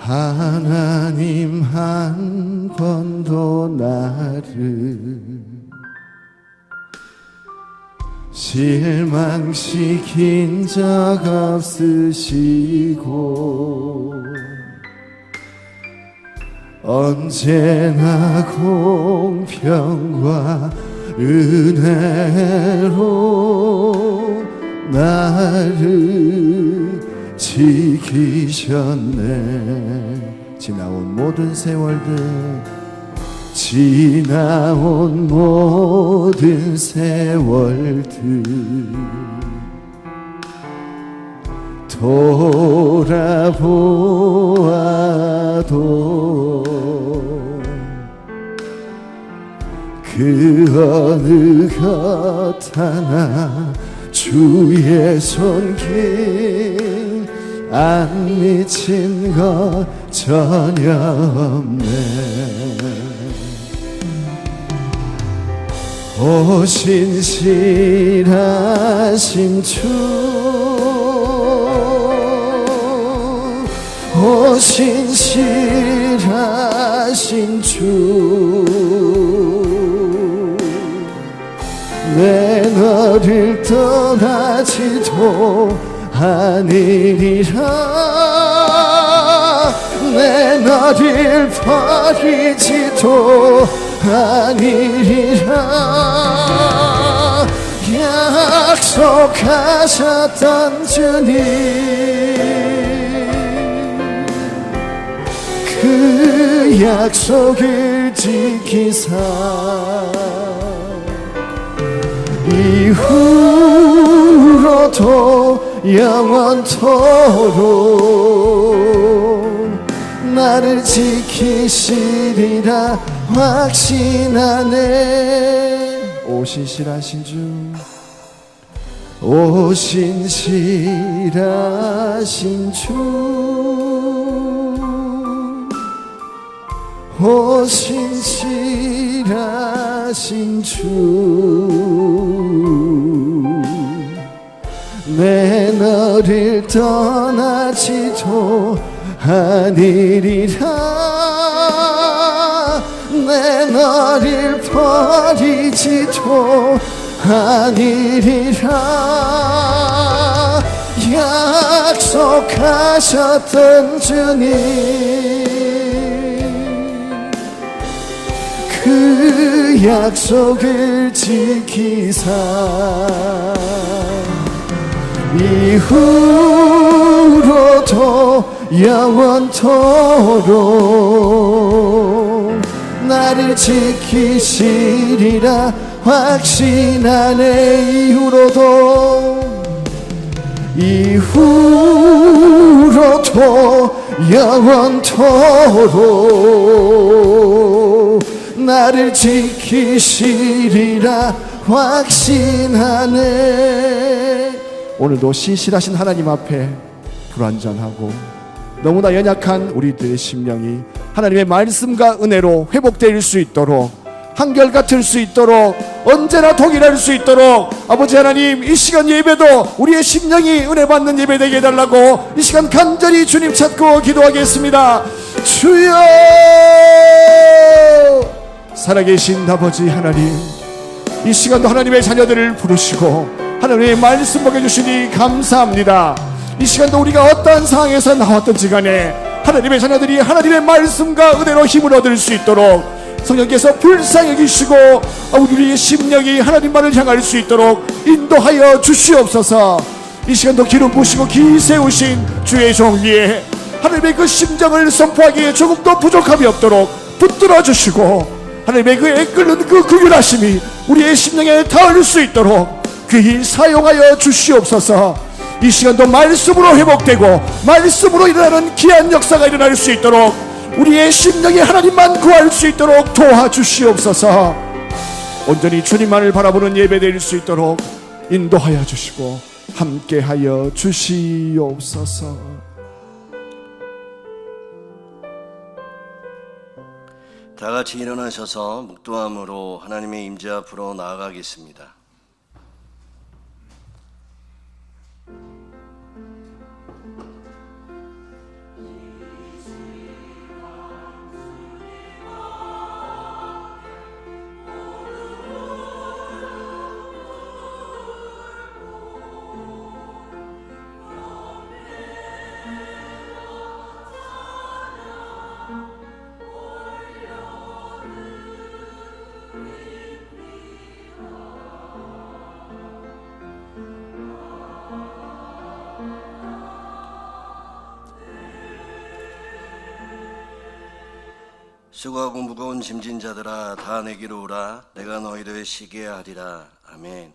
하나님 한 번도 나를 실망시킨 적 없으시고 언제나 공평과 은혜로 나를 지키셨네. 지나온 모든 세월들, 지나온 모든 세월들 돌아보아도 그 어느 것 하나 주의 손길 안 미친 것 전혀 없네. 오신실하신 주, 오신실하신 주, 내 너를 떠나지도 아니리라. 내 너를 버리지도 아니리라. 약속하셨던 주님, 그 약속을 지키사 이후로도 영원토록 나를 지키시리라 확신하네. 오신실하신 주, 오신실하신 주, 오신실하신 주, 내 너를 떠나지도 아니리라. 내 너를 버리지도 아니리라. 약속하셨던 주님, 그 약속을 지키사 이후로도 영원토록 나를 지키시리라 확신하네. 이후로도 영원토록 나를 지키시리라 확신하네. 오늘도 신실하신 하나님 앞에 불완전하고 너무나 연약한 우리들의 심령이 하나님의 말씀과 은혜로 회복될 수 있도록, 한결같을 수 있도록, 언제나 동일할 수 있도록 아버지 하나님, 이 시간 예배도 우리의 심령이 은혜 받는 예배 되게 해달라고 이 시간 간절히 주님 찾고 기도하겠습니다. 주여, 살아계신 아버지 하나님, 이 시간도 하나님의 자녀들을 부르시고 하나님의 말씀 먹여주시니 감사합니다. 이 시간도 우리가 어떠한 상황에서 나왔던지 간에 하나님의 자녀들이 하나님의 말씀과 은혜로 힘을 얻을 수 있도록 성령께서 불쌍히 여기시고 우리의 심령이 하나님만을 향할 수 있도록 인도하여 주시옵소서. 이 시간도 기름 부으시고 기 세우신 주의 종 위에 하나님의 그 심정을 선포하기에 조금도 부족함이 없도록 붙들어 주시고 하나님의 그 애끓는 그 긍휼하심이 우리의 심령에 닿을 수 있도록 귀히 사용하여 주시옵소서. 이 시간도 말씀으로 회복되고 말씀으로 일어나는 귀한 역사가 일어날 수 있도록 우리의 심령이 하나님만 구할 수 있도록 도와주시옵소서. 온전히 주님만을 바라보는 예배 드릴 수 있도록 인도하여 주시고 함께하여 주시옵소서. 다 같이 일어나셔서 묵도함으로 하나님의 임재 앞으로 나아가겠습니다. 수고하고 무거운 짐진 자들아 다 내게로 오라. 내가 너희를 쉬게 하리라. 아멘.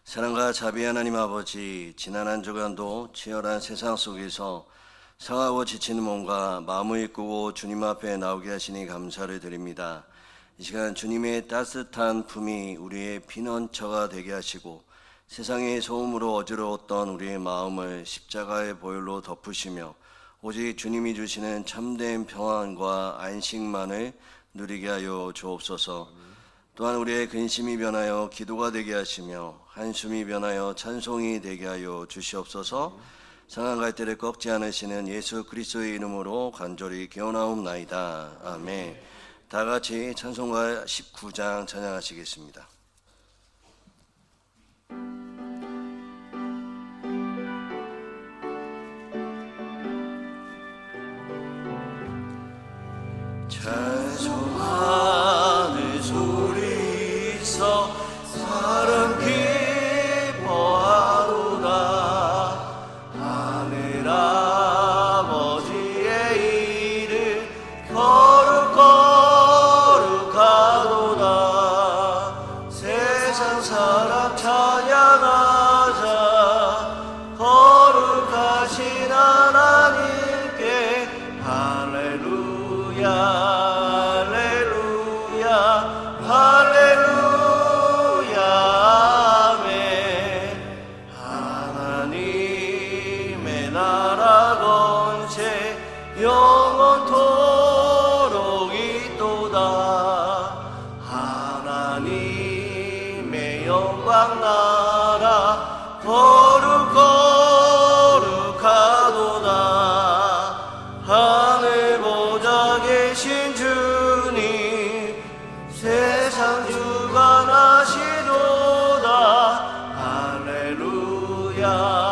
사랑과 자비 하나님 아버지, 지난 한 주간도 치열한 세상 속에서 상하고 지친 몸과 마음을 꾸고 주님 앞에 나오게 하시니 감사를 드립니다. 이 시간 주님의 따뜻한 품이 우리의 피난처가 되게 하시고 세상의 소음으로 어지러웠던 우리의 마음을 십자가의 보혈로 덮으시며 오직 주님이 주시는 참된 평안과 안식만을 누리게 하여 주옵소서. 또한 우리의 근심이 변하여 기도가 되게 하시며 한숨이 변하여 찬송이 되게 하여 주시옵소서. 상한 갈대를 꺾지 않으시는 예수 그리스도의 이름으로 간절히 기원하옵나이다. 아멘. 다 같이 찬송가 19장 찬양하시겠습니다. 찬송하는 소리서 사람 기뻐하도다. 하늘 아버지의 이름 거룩하도다. 세상 사람 찬양하자. 거룩하신 하나님께 할렐루야. 영원토록 있도다. 하나님의 영광 나라 거룩하도다. 하늘 보좌 계신 주님 세상 주관하시도다. 할렐루야.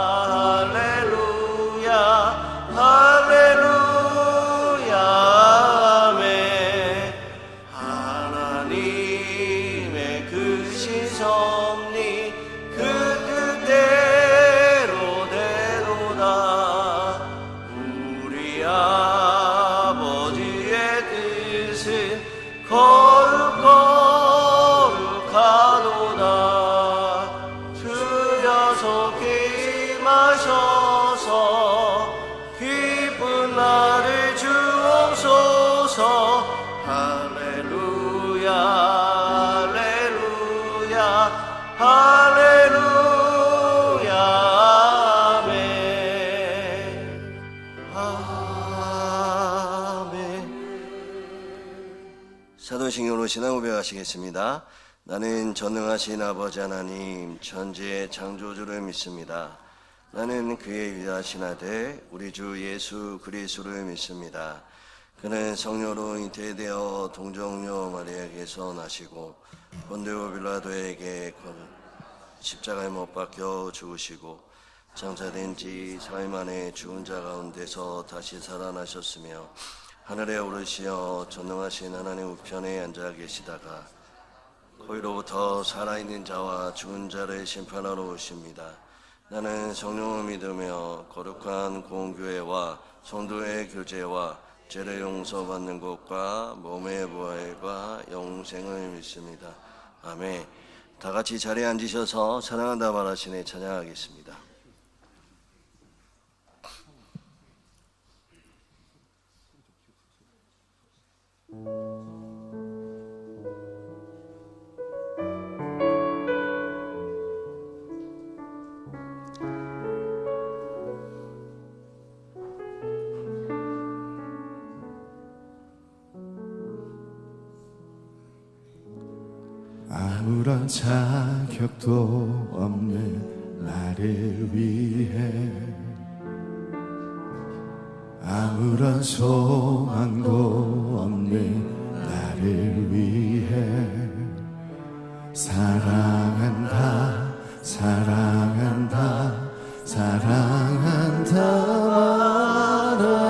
거룩하도다. 주여서 임하셔서 기쁜 날을 주옵소서. 할렐루야. 할렐루야. 할렐루야. 아멘. 사도신경으로 신앙 고백하시겠습니다. 나는 전능하신 아버지 하나님 천지의 창조주를 믿습니다. 나는 그의 위대하신 아들 우리 주 예수 그리스도를 믿습니다. 그는 성령으로 잉태되어 동정녀 마리아에게서 나시고 본디오 빌라도에게 십자가에 못 박혀 죽으시고 장사된 지 4일 만에 죽은 자 가운데서 다시 살아나셨으며 하늘에 오르시어 전능하신 하나님 우편에 앉아 계시다가 거기로부터 살아있는 자와 죽은 자를 심판하러 오십니다. 나는 성령을 믿으며 거룩한 공교회와 성도의 교제와 죄를 용서받는 것과 몸의 부활과 영생을 믿습니다. 아멘. 다 같이 자리에 앉으셔서 사랑한다 말하시네 찬양하겠습니다. 아무런 자격도 없는 나를 위해 아무런 소망도 없는 나를 위해 사랑한다 사랑한다 사랑한다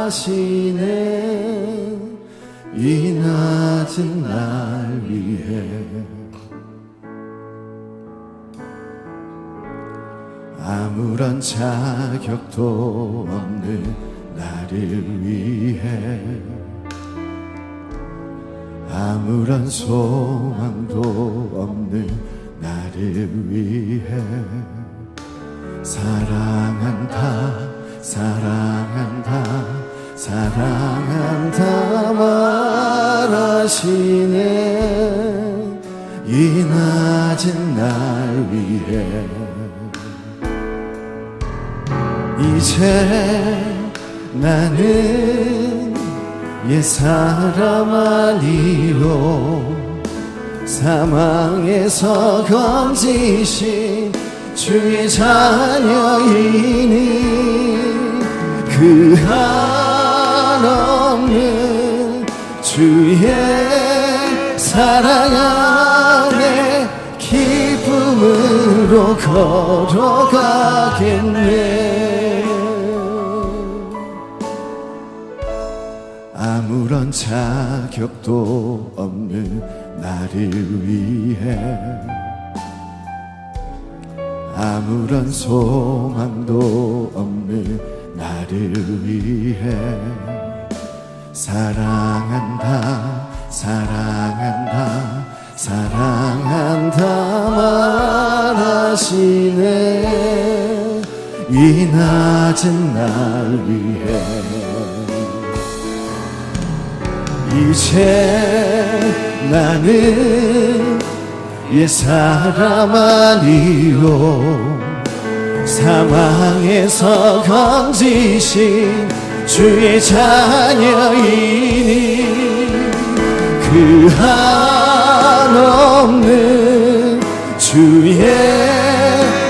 말하시네 이 낮은 날 위해 아무런 자격도 없는 나를 위해 아무런 소망도 없는 나를 위해 사랑한다 사랑한다 사랑한다 말하시네 이 낮은 날 위해 이제 나는 옛사람 아니요 사망에서 건지신 주의 자녀이니 그 한없는 주의 사랑 안에 기쁨으로 걸어가겠네 아무런 자격도 없는 나를 위해 아무런 소망도 없는 나를 위해 사랑한다 사랑한다 사랑한다 말하시네 이 낮은 날 위해 이제 나는 옛사람 아니요 사망에서 건지신 주의 자녀이니 그 한없는 주의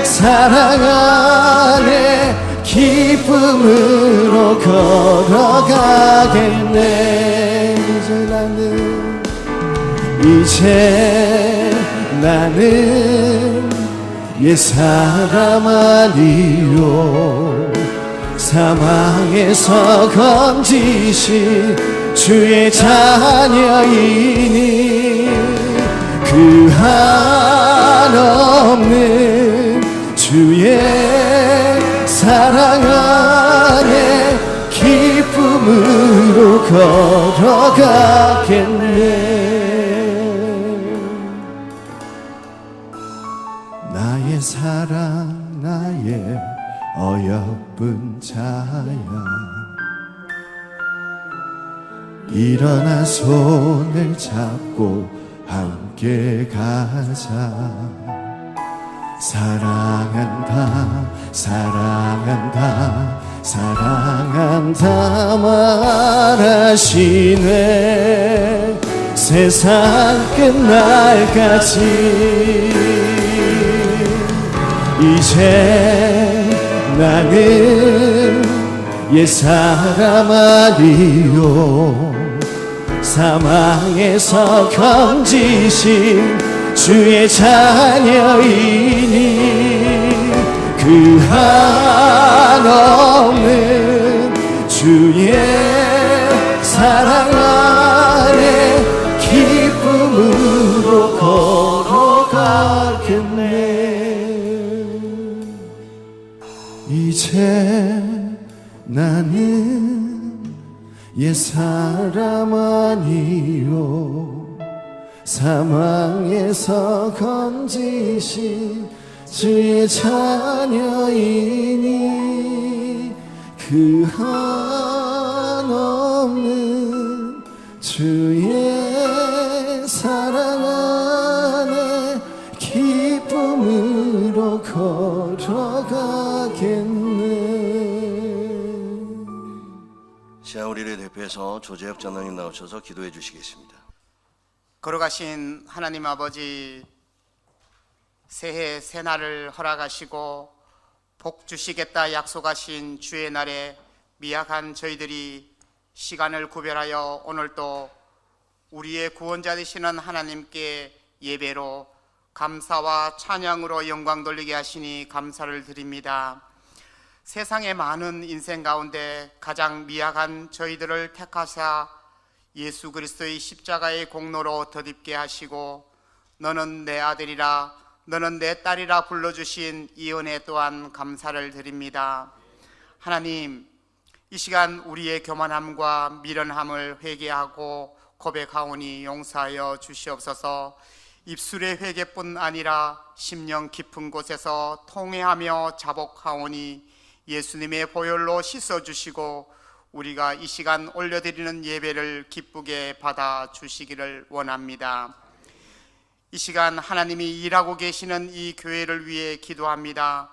사랑 안에 기쁨으로 걸어가겠네 이제 나는 옛사람 아니요 사망에서 건지신 주의 자녀이니 그 한없는 주의 사랑 안에 기쁨으로 걸어가겠네 나의 사랑 나의 어여쁜 자야 일어나 손을 잡고 함께 가자 사랑한다 사랑한다 사랑한다 말하시네 세상 끝날까지 이제 나는 옛사람 아니요 사망에서 건지신 주의 자녀이니 그 한없는 주의 사랑 안에 기쁨으로 걸어가겠네 이제 나는 옛사람 아니요 사망에서 건지신 주의 자녀이니 그 한없는 주의 사랑 안에 기쁨으로 걸어가겠네 자, 우리를 대표해서 조재혁 장로님 나오셔서 기도해 주시겠습니다. 걸어가신 하나님 아버지 새해 새날을 허락하시고 복 주시겠다 약속하신 주의 날에 미약한 저희들이 시간을 구별하여 오늘도 우리의 구원자 되시는 하나님께 예배로 감사와 찬양으로 영광 돌리게 하시니 감사를 드립니다. 세상의 많은 인생 가운데 가장 미약한 저희들을 택하사 예수 그리스도의 십자가의 공로로 덧입게 하시고 너는 내 아들이라 너는 내 딸이라 불러주신 이 은혜 또한 감사를 드립니다. 하나님, 이 시간 우리의 교만함과 미련함을 회개하고 고백하오니 용서하여 주시옵소서. 입술의 회개뿐 아니라 심령 깊은 곳에서 통회하며 자복하오니 예수님의 보혈로 씻어주시고 우리가 이 시간 올려드리는 예배를 기쁘게 받아주시기를 원합니다. 이 시간 하나님이 일하고 계시는 이 교회를 위해 기도합니다.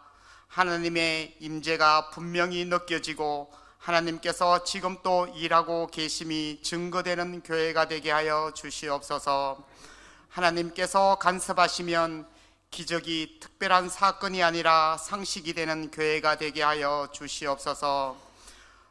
하나님의 임재가 분명히 느껴지고 하나님께서 지금 또 일하고 계심이 증거되는 교회가 되게 하여 주시옵소서. 하나님께서 간섭하시면 기적이 특별한 사건이 아니라 상식이 되는 교회가 되게 하여 주시옵소서.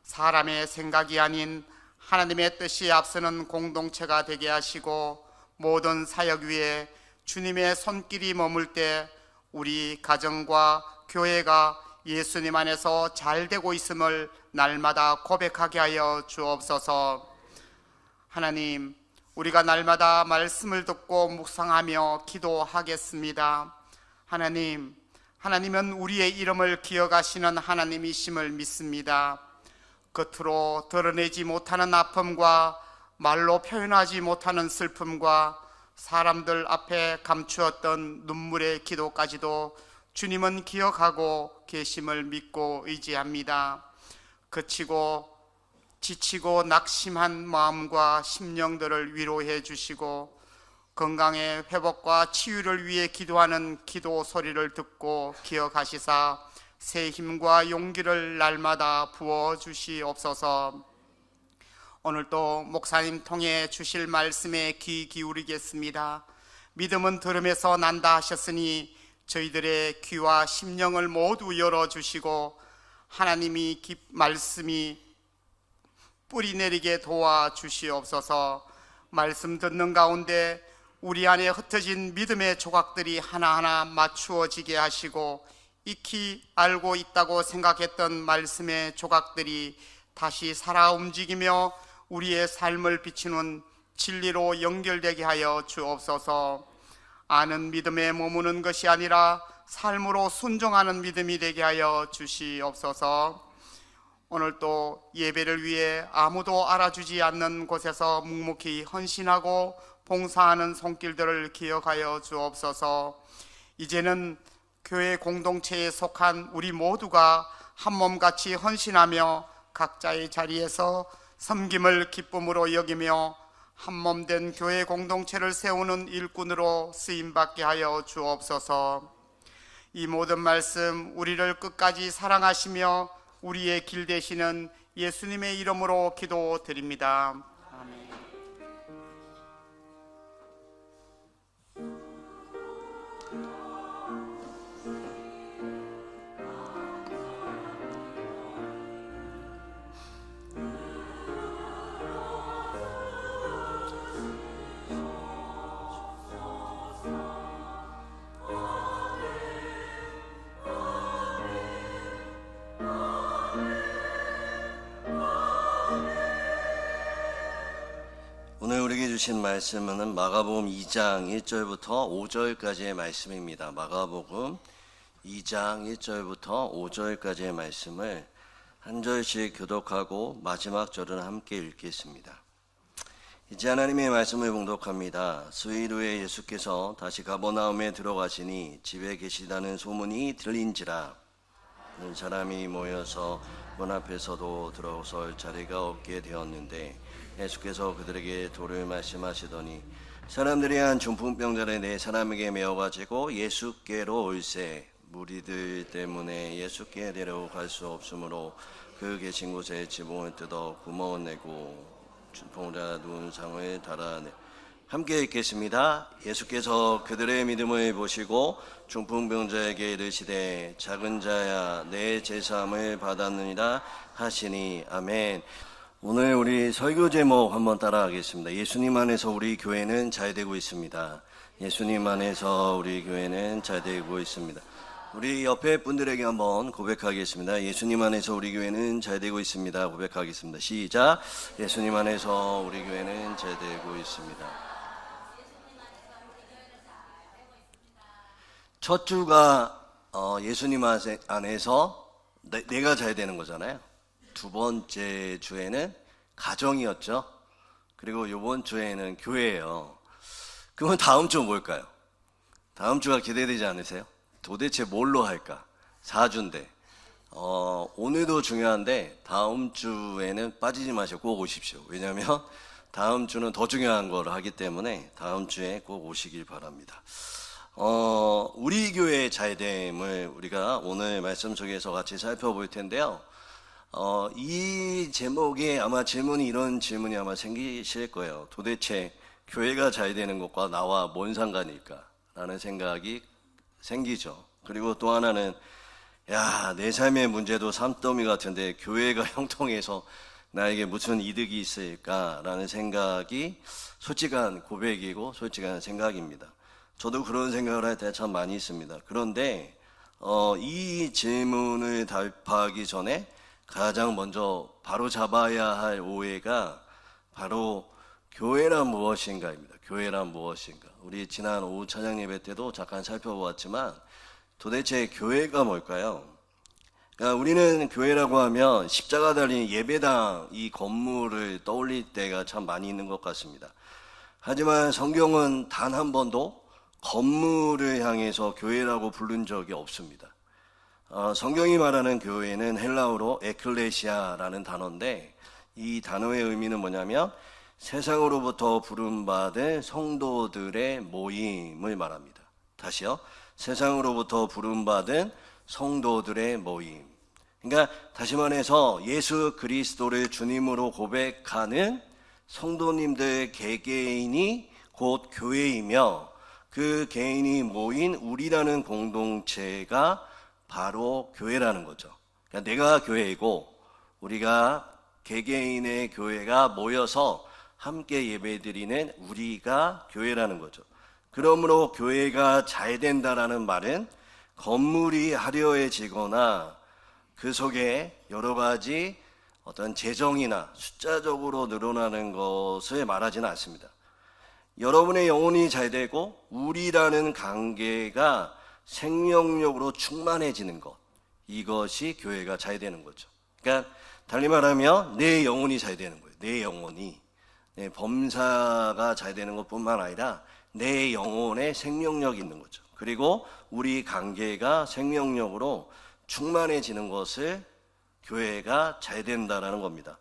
사람의 생각이 아닌 하나님의 뜻이 앞서는 공동체가 되게 하시고 모든 사역 위에 주님의 손길이 머물 때 우리 가정과 교회가 예수님 안에서 잘 되고 있음을 날마다 고백하게 하여 주옵소서. 하나님, 우리가 날마다 말씀을 듣고 묵상하며 기도하겠습니다. 하나님은 우리의 이름을 기억하시는 하나님이심을 믿습니다. 겉으로 드러내지 못하는 아픔과 말로 표현하지 못하는 슬픔과 사람들 앞에 감추었던 눈물의 기도까지도 주님은 기억하고 계심을 믿고 의지합니다. 그치고 지치고 낙심한 마음과 심령들을 위로해 주시고 건강의 회복과 치유를 위해 기도하는 기도 소리를 듣고 기억하시사 새 힘과 용기를 날마다 부어 주시옵소서. 오늘도 목사님 통해 주실 말씀에 귀 기울이겠습니다. 믿음은 들음에서 난다 하셨으니 저희들의 귀와 심령을 모두 열어주시고 하나님이 말씀이 뿌리 내리게 도와주시옵소서. 말씀 듣는 가운데 우리 안에 흩어진 믿음의 조각들이 하나하나 맞추어지게 하시고 익히 알고 있다고 생각했던 말씀의 조각들이 다시 살아 움직이며 우리의 삶을 비추는 진리로 연결되게 하여 주옵소서. 아는 믿음에 머무는 것이 아니라 삶으로 순종하는 믿음이 되게 하여 주시옵소서. 오늘 또 예배를 위해 아무도 알아주지 않는 곳에서 묵묵히 헌신하고 봉사하는 손길들을 기억하여 주옵소서. 이제는 교회 공동체에 속한 우리 모두가 한 몸같이 헌신하며 각자의 자리에서 섬김을 기쁨으로 여기며 한 몸 된 교회 공동체를 세우는 일꾼으로 쓰임받게 하여 주옵소서. 이 모든 말씀 우리를 끝까지 사랑하시며 우리의 길 되시는 예수님의 이름으로 기도드립니다. 아멘. 오늘 우리에게 주신 말씀은 마가복음 2장 1절부터 5절까지의 말씀입니다. 마가복음 2장 1절부터 5절까지의 말씀을 한 절씩 교독하고 마지막 절은 함께 읽겠습니다. 이제 하나님의 말씀을 봉독합니다. 수일 후에 예수께서 다시 가버나움에 들어가시니 집에 계시다는 소문이 들린지라. 사람이 모여서 문 앞에서도 들어설 자리가 없게 되었는데 예수께서 그들에게 도를 말씀하시더니 사람들이 한 중풍병자를 네 사람에게 메어가지고 예수께로 올세. 무리들 때문에 예수께 데려갈 수 없으므로 그 계신 곳에 지붕을 뜯어 구멍을 내고 중풍자 누운 상을 달아내. 함께 읽겠습니다. 예수께서 그들의 믿음을 보시고 중풍병자에게 이르시되 작은 자야 내 제사함을 받았느니라 하시니. 아멘. 오늘 우리 설교 제목 한번 따라하겠습니다. 예수님 안에서 우리 교회는 잘 되고 있습니다. 예수님 안에서 우리 교회는 잘 되고 있습니다. 우리 옆에 분들에게 한번 고백하겠습니다. 예수님 안에서 우리 교회는 잘 되고 있습니다. 고백하겠습니다. 시작. 예수님 안에서 우리 교회는 잘 되고 있습니다. 첫 주가 예수님 안에서 내가 잘 되는 거잖아요. 두 번째 주에는 가정이었죠. 그리고 이번 주에는 교회예요. 그러면 다음 주 뭘까요? 다음 주가 기대되지 않으세요? 도대체 뭘로 할까? 4주인데 오늘도 중요한데 다음 주에는 빠지지 마시고 꼭 오십시오. 왜냐하면 다음 주는 더 중요한 걸 하기 때문에 다음 주에 꼭 오시길 바랍니다. 우리 교회의 잘됨을 우리가 오늘 말씀 속에서 같이 살펴볼 텐데요. 이 제목에 아마 이런 질문이 아마 생기실 거예요. 도대체 교회가 잘 되는 것과 나와 뭔 상관일까? 라는 생각이 생기죠. 그리고 또 하나는 내 삶의 문제도 산더미 같은데 교회가 형통해서 나에게 무슨 이득이 있을까라는 생각이 솔직한 고백이고 솔직한 생각입니다. 저도 그런 생각을 할 때 참 많이 있습니다. 그런데 이 질문을 답하기 전에 가장 먼저 바로 잡아야 할 오해가 바로 교회란 무엇인가입니다. 교회란 무엇인가. 우리 지난 오후 찬양 예배 때도 잠깐 살펴보았지만 도대체 교회가 뭘까요? 그러니까 우리는 교회라고 하면 십자가 달린 예배당 이 건물을 떠올릴 때가 참 많이 있는 것 같습니다. 하지만 성경은 단 한 번도 건물을 향해서 교회라고 부른 적이 없습니다. 성경이 말하는 교회는 헬라어로 에클레시아라는 단어인데 이 단어의 의미는 뭐냐면 세상으로부터 부름받은 성도들의 모임을 말합니다. 다시요. 세상으로부터 부름받은 성도들의 모임. 그러니까 다시 말해서 예수 그리스도를 주님으로 고백하는 성도님들 개개인이 곧 교회이며 그 개인이 모인 우리라는 공동체가 바로 교회라는 거죠. 그러니까 내가 교회이고 우리가 개개인의 교회가 모여서 함께 예배드리는 우리가 교회라는 거죠. 그러므로 교회가 잘 된다라는 말은 건물이 화려해지거나 그 속에 여러 가지 어떤 재정이나 숫자적으로 늘어나는 것을 말하지는 않습니다. 여러분의 영혼이 잘 되고 우리라는 관계가 생명력으로 충만해지는 것, 이것이 교회가 잘 되는 거죠. 그러니까 달리 말하면 내 영혼이 잘 되는 거예요. 내 영혼이. 범사가 잘 되는 것뿐만 아니라 내 영혼에 생명력이 있는 거죠. 그리고 우리 관계가 생명력으로 충만해지는 것을 교회가 잘 된다라는 겁니다.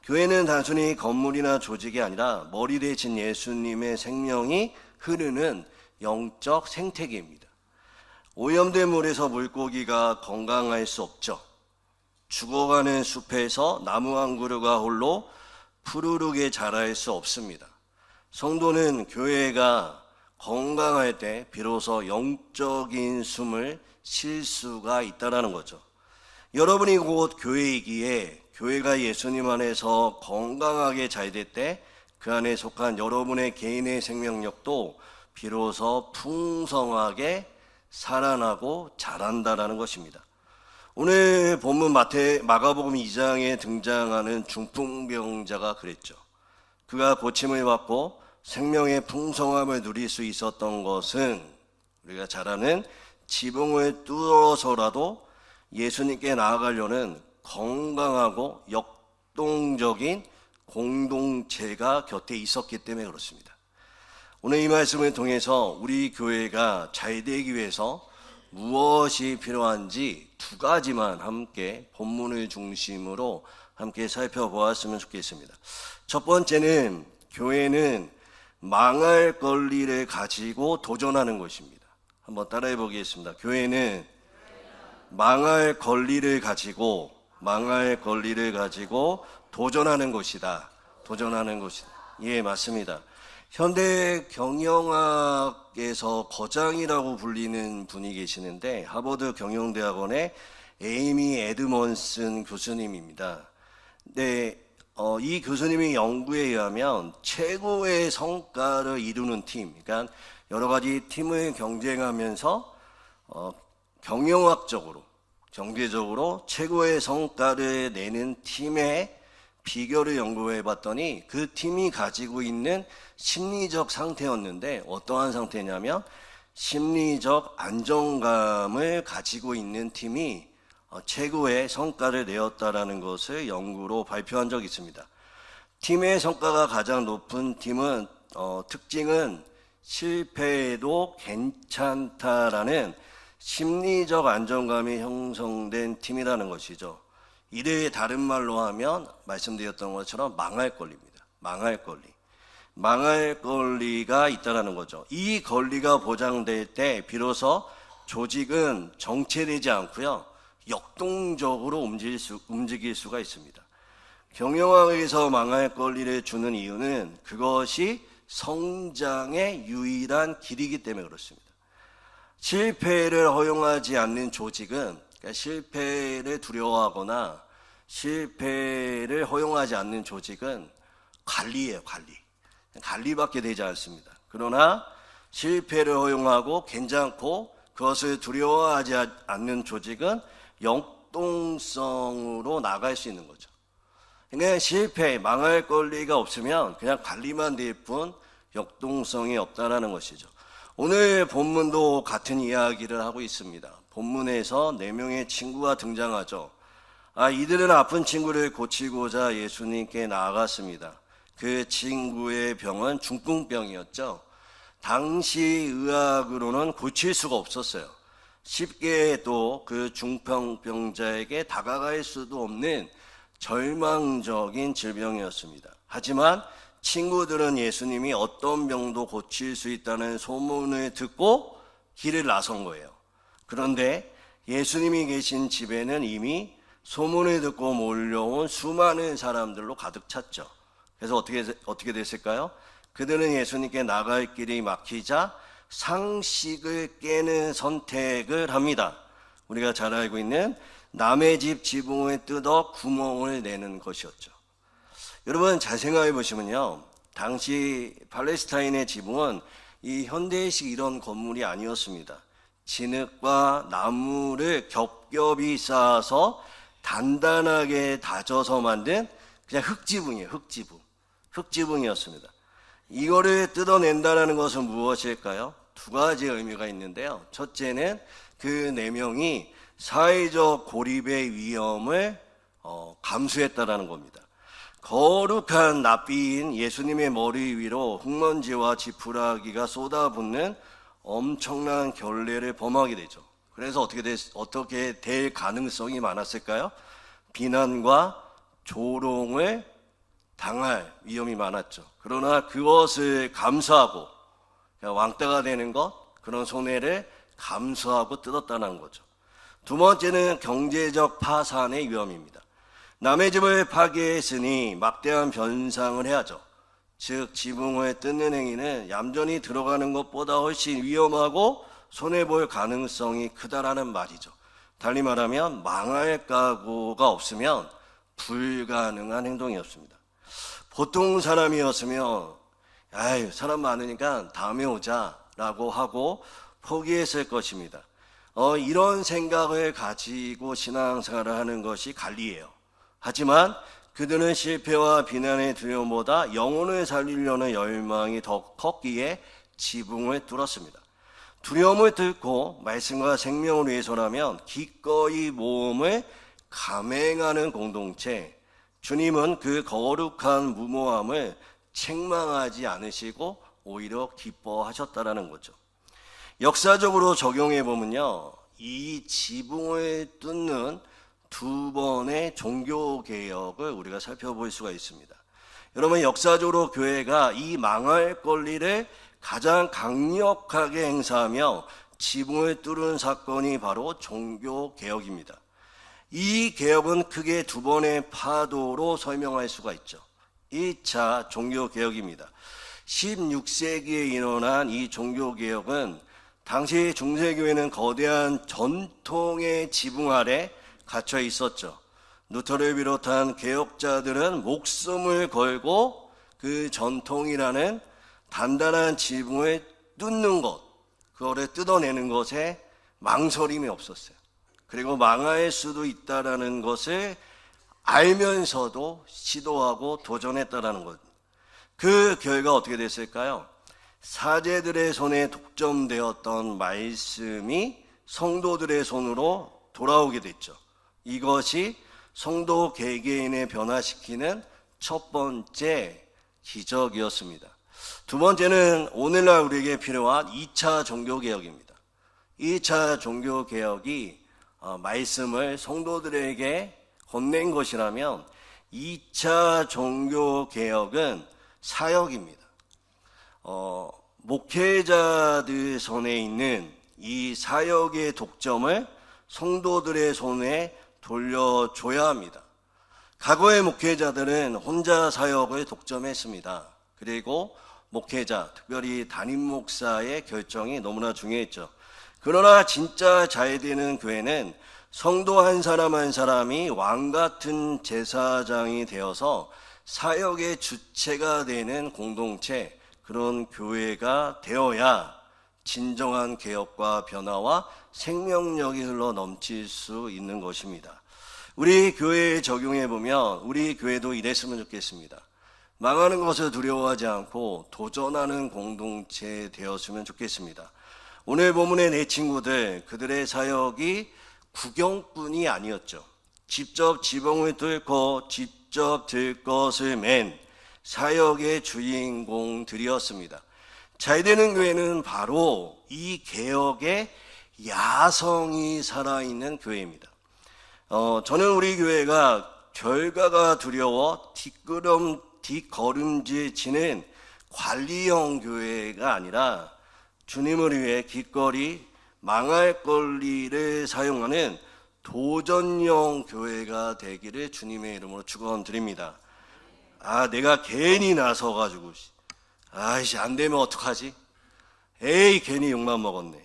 교회는 단순히 건물이나 조직이 아니라 머리 대신 예수님의 생명이 흐르는 영적 생태계입니다. 오염된 물에서 물고기가 건강할 수 없죠. 죽어가는 숲에서 나무 한 그루가 홀로 푸르르게 자랄 수 없습니다. 성도는 교회가 건강할 때 비로소 영적인 숨을 쉴 수가 있다는 거죠. 여러분이 곧 교회이기에 교회가 예수님 안에서 건강하게 잘 될 때 그 안에 속한 여러분의 개인의 생명력도 비로소 풍성하게 살아나고 자란다라는 것입니다. 오늘 본문 마가복음 2장에 등장하는 중풍병자가 그랬죠. 그가 고침을 받고 생명의 풍성함을 누릴 수 있었던 것은 우리가 잘 아는 지붕을 뚫어서라도 예수님께 나아가려는 건강하고 역동적인 공동체가 곁에 있었기 때문에 그렇습니다. 오늘 이 말씀을 통해서 우리 교회가 잘 되기 위해서 무엇이 필요한지 두 가지만 함께 본문을 중심으로 함께 살펴보았으면 좋겠습니다. 첫 번째는 교회는 망할 권리를 가지고 도전하는 것입니다. 한번 따라해 보겠습니다. 교회는 망할 권리를 가지고 도전하는 것이다. 도전하는 것이다. 예, 맞습니다. 현대 경영학에서 거장이라고 불리는 분이 계시는데 하버드 경영대학원의 에이미 에드먼슨 교수님입니다. 네, 이 교수님의 연구에 의하면 최고의 성과를 이루는 팀, 그러니까 여러 가지 팀을 경쟁하면서 경영학적으로, 경제적으로 최고의 성과를 내는 팀의 비결을 연구해 봤더니 그 팀이 가지고 있는 심리적 상태였는데 어떠한 상태냐면 심리적 안정감을 가지고 있는 팀이 최고의 성과를 내었다라는 것을 연구로 발표한 적이 있습니다. 팀의 성과가 가장 높은 팀은 특징은 실패해도 괜찮다라는 심리적 안정감이 형성된 팀이라는 것이죠. 이를 다른 말로 하면 말씀드렸던 것처럼 망할 권리입니다. 망할 권리. 망할 권리가 있다는 거죠. 이 권리가 보장될 때 비로소 조직은 정체되지 않고요, 역동적으로 움직일 수가 있습니다. 경영학에서 망할 권리를 주는 이유는 그것이 성장의 유일한 길이기 때문에 그렇습니다. 실패를 허용하지 않는 조직은, 그러니까 실패를 두려워하거나 실패를 허용하지 않는 조직은 관리예요, 관리밖에 되지 않습니다. 그러나 실패를 허용하고 괜찮고 그것을 두려워하지 않는 조직은 역동성으로 나갈 수 있는 거죠. 그러니까 실패, 망할 권리가 없으면 그냥 관리만 될 뿐 역동성이 없다라는 것이죠. 오늘 본문도 같은 이야기를 하고 있습니다. 본문에서 4명의 친구가 등장하죠. 이들은 아픈 친구를 고치고자 예수님께 나아갔습니다. 그 친구의 병은 중풍병이었죠. 당시 의학으로는 고칠 수가 없었어요. 쉽게 또 그 중풍병자에게 다가갈 수도 없는 절망적인 질병이었습니다. 하지만 친구들은 예수님이 어떤 병도 고칠 수 있다는 소문을 듣고 길을 나선 거예요. 그런데 예수님이 계신 집에는 이미 소문을 듣고 몰려온 수많은 사람들로 가득 찼죠. 그래서 어떻게 됐을까요? 그들은 예수님께 나갈 길이 막히자 상식을 깨는 선택을 합니다. 우리가 잘 알고 있는 남의 집 지붕을 뜯어 구멍을 내는 것이었죠. 여러분 잘 생각해 보시면요, 당시 팔레스타인의 지붕은 이 현대식 이런 건물이 아니었습니다. 진흙과 나무를 겹겹이 쌓아서 단단하게 다져서 만든 그냥 흙지붕이에요. 흙지붕이었습니다. 이거를 뜯어낸다는 것은 무엇일까요? 2가지 의미가 있는데요. 첫째는 그 4명이 사회적 고립의 위험을 감수했다라는 겁니다. 거룩한 납비인 예수님의 머리 위로 흙먼지와 지푸라기가 쏟아붓는 엄청난 결례를 범하게 되죠. 그래서 어떻게 될 가능성이 많았을까요? 비난과 조롱을 당할 위험이 많았죠. 그러나 그것을 감수하고 왕따가 되는 것, 그런 손해를 감수하고 뜯었다는 거죠. 2번째는 경제적 파산의 위험입니다. 남의 집을 파괴했으니 막대한 변상을 해야죠. 즉 지붕을 뜯는 행위는 얌전히 들어가는 것보다 훨씬 위험하고 손해볼 가능성이 크다라는 말이죠. 달리 말하면 망할 각오가 없으면 불가능한 행동이었습니다. 보통 사람이었으면 사람 많으니까 다음에 오자 라고 하고 포기했을 것입니다. 이런 생각을 가지고 신앙생활을 하는 것이 관리예요. 하지만 그들은 실패와 비난의 두려움보다 영혼을 살리려는 열망이 더 컸기에 지붕을 뚫었습니다. 두려움을 뚫고 말씀과 생명을 위해서라면 기꺼이 모험을 감행하는 공동체, 주님은 그 거룩한 무모함을 책망하지 않으시고 오히려 기뻐하셨다라는 거죠. 역사적으로 적용해 보면요, 이 지붕을 뚫는 2번의 종교개혁을 우리가 살펴볼 수가 있습니다. 여러분, 역사적으로 교회가 이 망할 권리를 가장 강력하게 행사하며 지붕을 뚫은 사건이 바로 종교개혁입니다. 이 개혁은 크게 2번의 파도로 설명할 수가 있죠. 1차 종교개혁입니다. 16세기에 일어난 이 종교개혁은 당시 중세교회는 거대한 전통의 지붕 아래 갇혀 있었죠. 루터를 비롯한 개혁자들은 목숨을 걸고 그 전통이라는 단단한 지붕을 뚫는 것, 그거를 뜯어내는 것에 망설임이 없었어요. 그리고 망할 수도 있다라는 것을 알면서도 시도하고 도전했다라는 것. 그 결과 어떻게 됐을까요? 사제들의 손에 독점되었던 말씀이 성도들의 손으로 돌아오게 됐죠. 이것이 성도 개개인을 변화시키는 첫 번째 기적이었습니다. 두 번째는 오늘날 우리에게 필요한 2차 종교개혁입니다. 2차 종교개혁이 말씀을 성도들에게 건넨 것이라면 2차 종교개혁은 사역입니다. 목회자들 손에 있는 이 사역의 독점을 성도들의 손에 돌려줘야 합니다. 과거의 목회자들은 혼자 사역을 독점했습니다. 그리고 목회자, 특별히 담임 목사의 결정이 너무나 중요했죠. 그러나 진짜 잘 되는 교회는 성도 한 사람 한 사람이 왕 같은 제사장이 되어서 사역의 주체가 되는 공동체, 그런 교회가 되어야 진정한 개혁과 변화와 생명력이 흘러 넘칠 수 있는 것입니다. 우리 교회에 적용해 보면 우리 교회도 이랬으면 좋겠습니다. 망하는 것을 두려워하지 않고 도전하는 공동체 되었으면 좋겠습니다. 오늘 본문의 내 친구들, 그들의 사역이 구경꾼이 아니었죠. 직접 지붕을 뚫고 직접 들 것을 맨 사역의 주인공들이었습니다. 잘 되는 교회는 바로 이 개혁의 야성이 살아있는 교회입니다. 저는 우리 교회가 결과가 두려워 뒷걸음질 치는 관리형 교회가 아니라 주님을 위해 기꺼이 망할 권리를 사용하는 도전형 교회가 되기를 주님의 이름으로 축원드립니다. 내가 괜히 나서가지고 안 되면 어떡하지? 에이, 괜히 욕만 먹었네.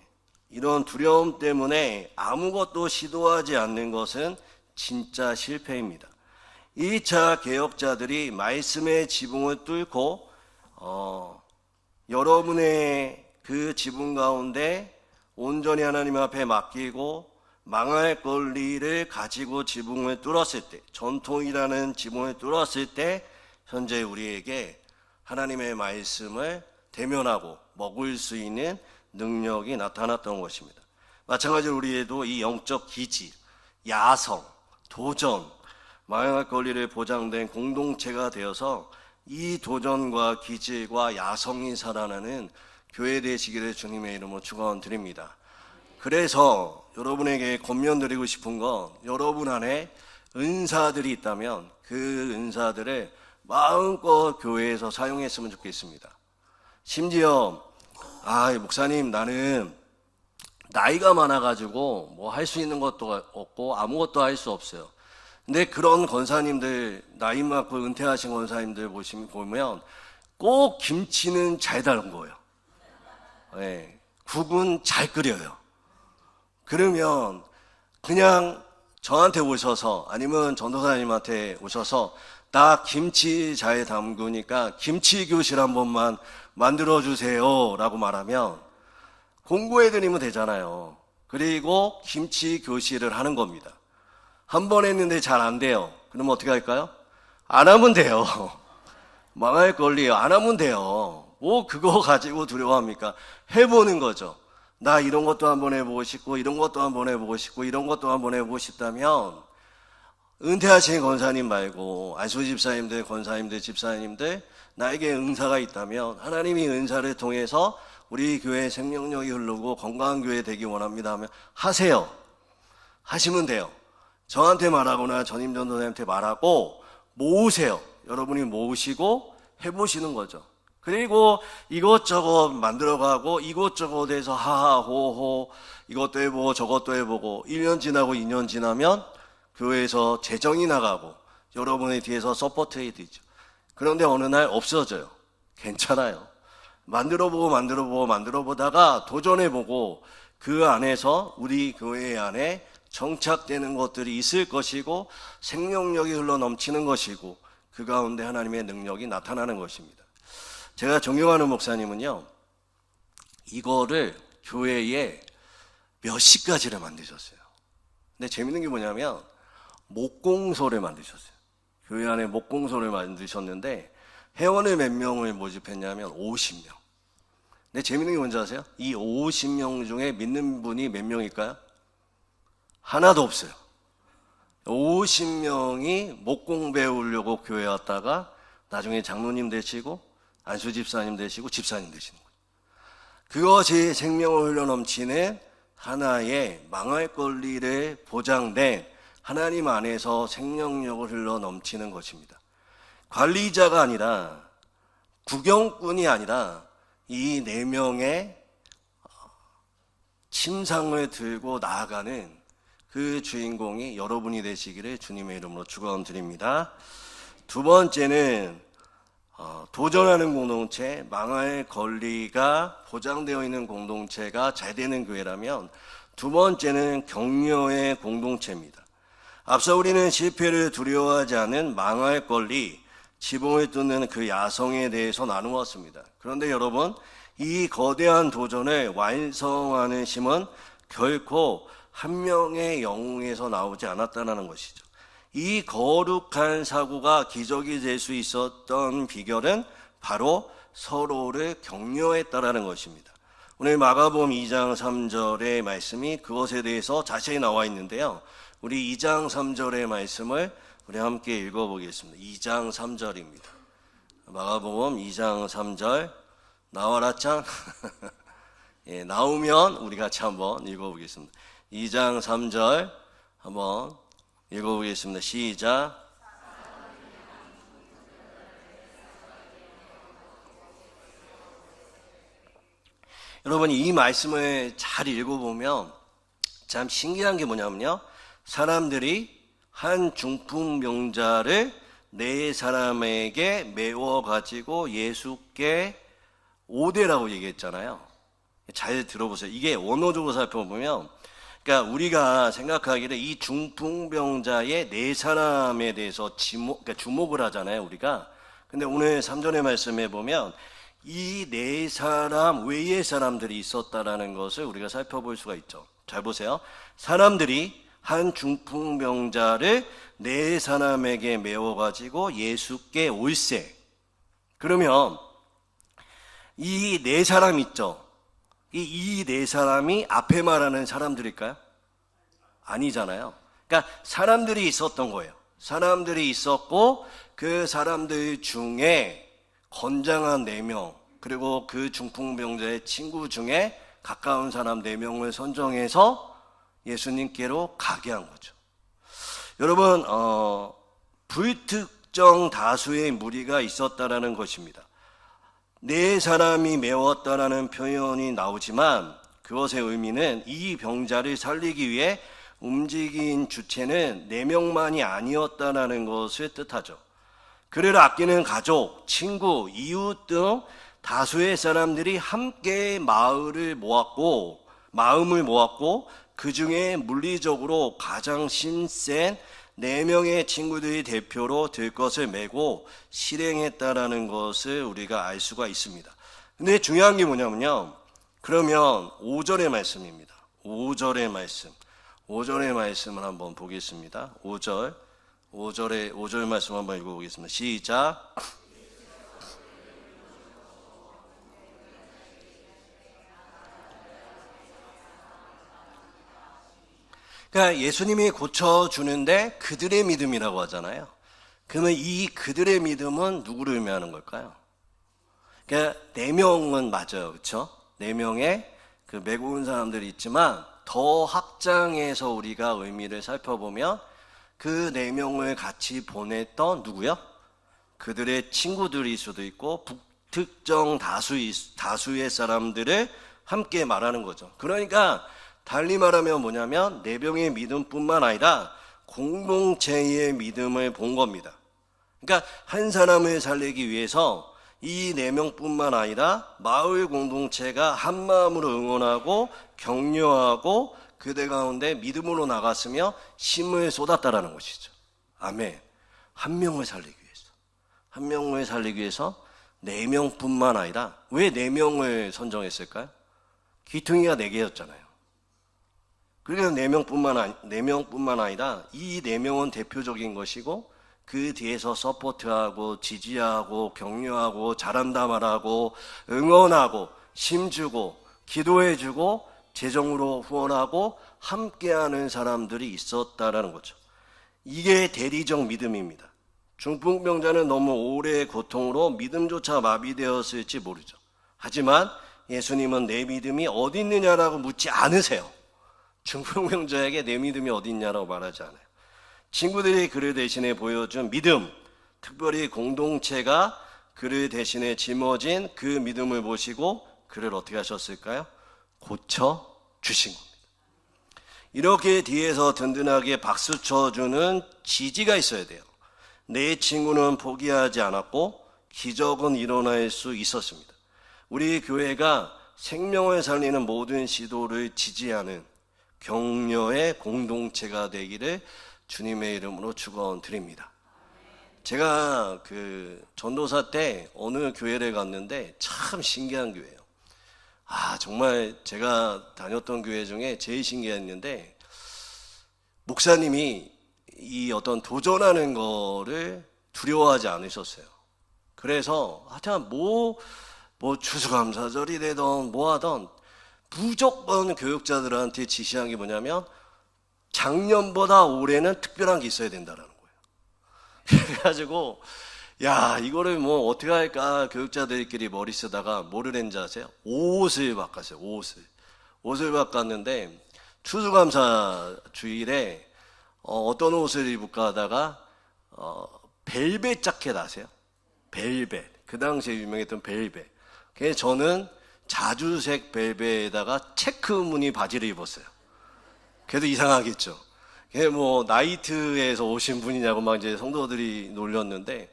이런 두려움 때문에 아무것도 시도하지 않는 것은 진짜 실패입니다. 2차 개혁자들이 말씀의 지붕을 뚫고 여러분의 그 지붕 가운데 온전히 하나님 앞에 맡기고 망할 권리를 가지고 지붕을 뚫었을 때, 전통이라는 지붕을 뚫었을 때 현재 우리에게 하나님의 말씀을 대면하고 먹을 수 있는 능력이 나타났던 것입니다. 마찬가지로 우리에도 이 영적 기지, 야성, 도전, 망할 권리를 보장된 공동체가 되어서 이 도전과 기질과 야성이 살아나는 교회 되시기를 주님의 이름으로 축원드립니다. 그래서 여러분에게 권면드리고 싶은 건 여러분 안에 은사들이 있다면 그 은사들을 마음껏 교회에서 사용했으면 좋겠습니다. 심지어 목사님, 나는 나이가 많아가지고 뭐 할 수 있는 것도 없고 아무것도 할 수 없어요. 근데 그런 권사님들, 나이 많고 은퇴하신 권사님들 보면 꼭 김치는 잘 담은 거예요. 네, 국은 잘 끓여요. 그러면 그냥 저한테 오셔서 아니면 전도사님한테 오셔서 나 김치 잘 담그니까 김치 교실 한 번만 만들어주세요 라고 말하면 공고해드리면 되잖아요. 그리고 김치 교실을 하는 겁니다. 한 번 했는데 잘 안 돼요. 그러면 어떻게 할까요? 안 하면 돼요. 망할 권리요. 안 하면 돼요. 뭐 그거 가지고 두려워합니까? 해보는 거죠. 나 이런 것도 한번 해보고 싶고 이런 것도 한번 해보고 싶고 이런 것도 한번 해보고 싶다면 은퇴하신 권사님 말고 안수 집사님들, 권사님들, 집사님들 나에게 은사가 있다면 하나님이 은사를 통해서 우리 교회에 생명력이 흐르고 건강한 교회 되기 원합니다 하면 하세요. 하시면 돼요. 저한테 말하거나 전임 전도사님한테 말하고 모으세요. 여러분이 모으시고 해보시는 거죠. 그리고 이것저것 만들어가고 이것저것에서 하하호호 이것도 해보고 저것도 해보고 1년 지나고 2년 지나면 교회에서 재정이 나가고 여러분의 뒤에서 서포트해 드리죠. 그런데 어느 날 없어져요. 괜찮아요. 만들어보다가 도전해보고 그 안에서 우리 교회 안에 정착되는 것들이 있을 것이고 생명력이 흘러 넘치는 것이고 그 가운데 하나님의 능력이 나타나는 것입니다. 제가 존경하는 목사님은요, 이거를 교회에 몇십 가지를 만드셨어요. 근데 재밌는 게 뭐냐면 목공소를 만드셨어요. 교회 안에 목공소를 만드셨는데 회원을 몇 명을 모집했냐면 50명. 근데 재밌는 게 뭔지 아세요? 이 50명 중에 믿는 분이 몇 명일까요? 하나도 없어요. 50명이 목공 배우려고 교회 왔다가 나중에 장로님 되시고 안수 집사님 되시고 집사님 되시는 거예요. 그것이 생명을 흘러 넘치는 하나의 망할 권리를 보장된 하나님 안에서 생명력을 흘러 넘치는 것입니다. 관리자가 아니라 구경꾼이 아니라 이 4명의 침상을 들고 나아가는 그 주인공이 여러분이 되시기를 주님의 이름으로 축원드립니다. 두 번째는 도전하는 공동체, 망할 권리가 보장되어 있는 공동체가 잘 되는 교회라면 두 번째는 격려의 공동체입니다. 앞서 우리는 실패를 두려워하지 않은 망할 권리, 지붕을 뚫는 그 야성에 대해서 나누었습니다. 그런데 여러분, 이 거대한 도전을 완성하는 힘은 결코 한 명의 영웅에서 나오지 않았다는 것이죠. 이 거룩한 사고가 기적이 될 수 있었던 비결은 바로 서로를 격려했다라는 것입니다. 오늘 마가복음 2장 3절의 말씀이 그것에 대해서 자세히 나와 있는데요. 우리 2장 3절의 말씀을 우리 함께 읽어보겠습니다. 2장 3절입니다. 마가복음 2장 3절 나와라 짱. 예, 나오면 우리 같이 한번 읽어보겠습니다. 2장 3절 한번 읽어보겠습니다. 시작. 여러분, 이 말씀을 잘 읽어보면 참 신기한 게 뭐냐면요, 사람들이 한 중풍병자를 4사람에게 메워가지고 예수께 오대라고 얘기했잖아요. 잘 들어보세요. 이게 원어적으로 살펴보면, 그러니까 우리가 생각하기를 이 중풍병자의 4사람에 대해서 그러니까 주목을 하잖아요, 우리가. 근데 오늘 3절의 말씀에 보면 이 4사람 외의 사람들이 있었다라는 것을 우리가 살펴볼 수가 있죠. 잘 보세요. 사람들이 한 중풍병자를 4사람에게 메워가지고 예수께 올세. 그러면 이 4사람 있죠. 이 4사람이 앞에 말하는 사람들일까요? 아니잖아요. 그러니까 사람들이 있었던 거예요. 사람들이 있었고 그 사람들 중에 건장한 4명, 그리고 그 중풍병자의 친구 중에 가까운 사람 4명을 선정해서 예수님께로 가게 한 거죠. 여러분, 불특정 다수의 무리가 있었다라는 것입니다. 4사람이 메웠다라는 표현이 나오지만 그것의 의미는 이 병자를 살리기 위해 움직인 주체는 4명만이 아니었다라는 것을 뜻하죠. 그를 아끼는 가족, 친구, 이웃 등 다수의 사람들이 함께 마음을 모았고 그 중에 물리적으로 가장 힘센 4명의 친구들이 대표로 될 것을 메고 실행했다라는 것을 우리가 알 수가 있습니다. 근데 중요한 게 뭐냐면요, 그러면 5절의 말씀입니다. 5절의 말씀을 한번 보겠습니다. 5절 말씀 한번 읽어보겠습니다. 시작. 그러니까 예수님이 고쳐주는데 그들의 믿음이라고 하잖아요. 그러면 이 그들의 믿음은 누구를 의미하는 걸까요? 그러니까 4명은 맞아요. 그렇죠? 4명의 그 메고 온 사람들이 있지만 더 확장해서 우리가 의미를 살펴보면 그 4명을 같이 보냈던 누구요? 그들의 친구들일 수도 있고 불특정 다수의 사람들을 함께 말하는 거죠. 그러니까 달리 말하면 뭐냐면 4명의 믿음뿐만 아니라 공동체의 믿음을 본 겁니다. 그러니까 한 사람을 살리기 위해서 이 4명뿐만 아니라 마을 공동체가 한 마음으로 응원하고 격려하고 그들 가운데 믿음으로 나갔으며 힘을 쏟았다라는 것이죠. 아멘. 한 명을 살리기 위해서 4명뿐만 아니라, 왜 4명을 선정했을까요? 귀퉁이가 4개였잖아요. 그러니까 4명뿐만 아니라 이 4명은 대표적인 것이고 그 뒤에서 서포트하고 지지하고 격려하고 잘한다 말하고 응원하고 힘주고 기도해주고 재정으로 후원하고 함께하는 사람들이 있었다라는 거죠. 이게 대리적 믿음입니다. 중풍병자는 너무 오래의 고통으로 믿음조차 마비되었을지 모르죠. 하지만 예수님은 내 믿음이 어디 있느냐라고 묻지 않으세요. 중풍병자에게 내 믿음이 어디 있냐라고 말하지 않아요. 친구들이 그를 대신에 보여준 믿음, 특별히 공동체가 그를 대신에 짊어진 그 믿음을 보시고 그를 어떻게 하셨을까요? 고쳐 주신 겁니다. 이렇게 뒤에서 든든하게 박수 쳐주는 지지가 있어야 돼요. 내 친구는 포기하지 않았고 기적은 일어날 수 있었습니다. 우리 교회가 생명을 살리는 모든 시도를 지지하는 격려의 공동체가 되기를 주님의 이름으로 축원드립니다. 제가 전도사 때 어느 교회를 갔는데 참 신기한 교회예요. 정말 제가 다녔던 교회 중에 제일 신기했는데, 목사님이 이 어떤 도전하는 거를 두려워하지 않으셨어요. 그래서 하여튼 뭐 추수감사절이 되던 뭐 하던 무조건 교육자들한테 지시한 게 뭐냐면 작년보다 올해는 특별한 게 있어야 된다라는 거예요. 그래가지고 이거를 뭐 어떻게 할까 교육자들끼리 머리 쓰다가 뭐를 했는지 아세요? 옷을 바꿨어요. 옷을 바꿨는데 추수감사 주일에 어떤 옷을 입을까 하다가 벨벳 자켓 아세요? 벨벳. 그 당시에 유명했던 벨벳. 그래서 저는 자주색 벨벳에다가 체크 무늬 바지를 입었어요. 그래도 이상하겠죠. 뭐 나이트에서 오신 분이냐고 막 이제 성도들이 놀렸는데,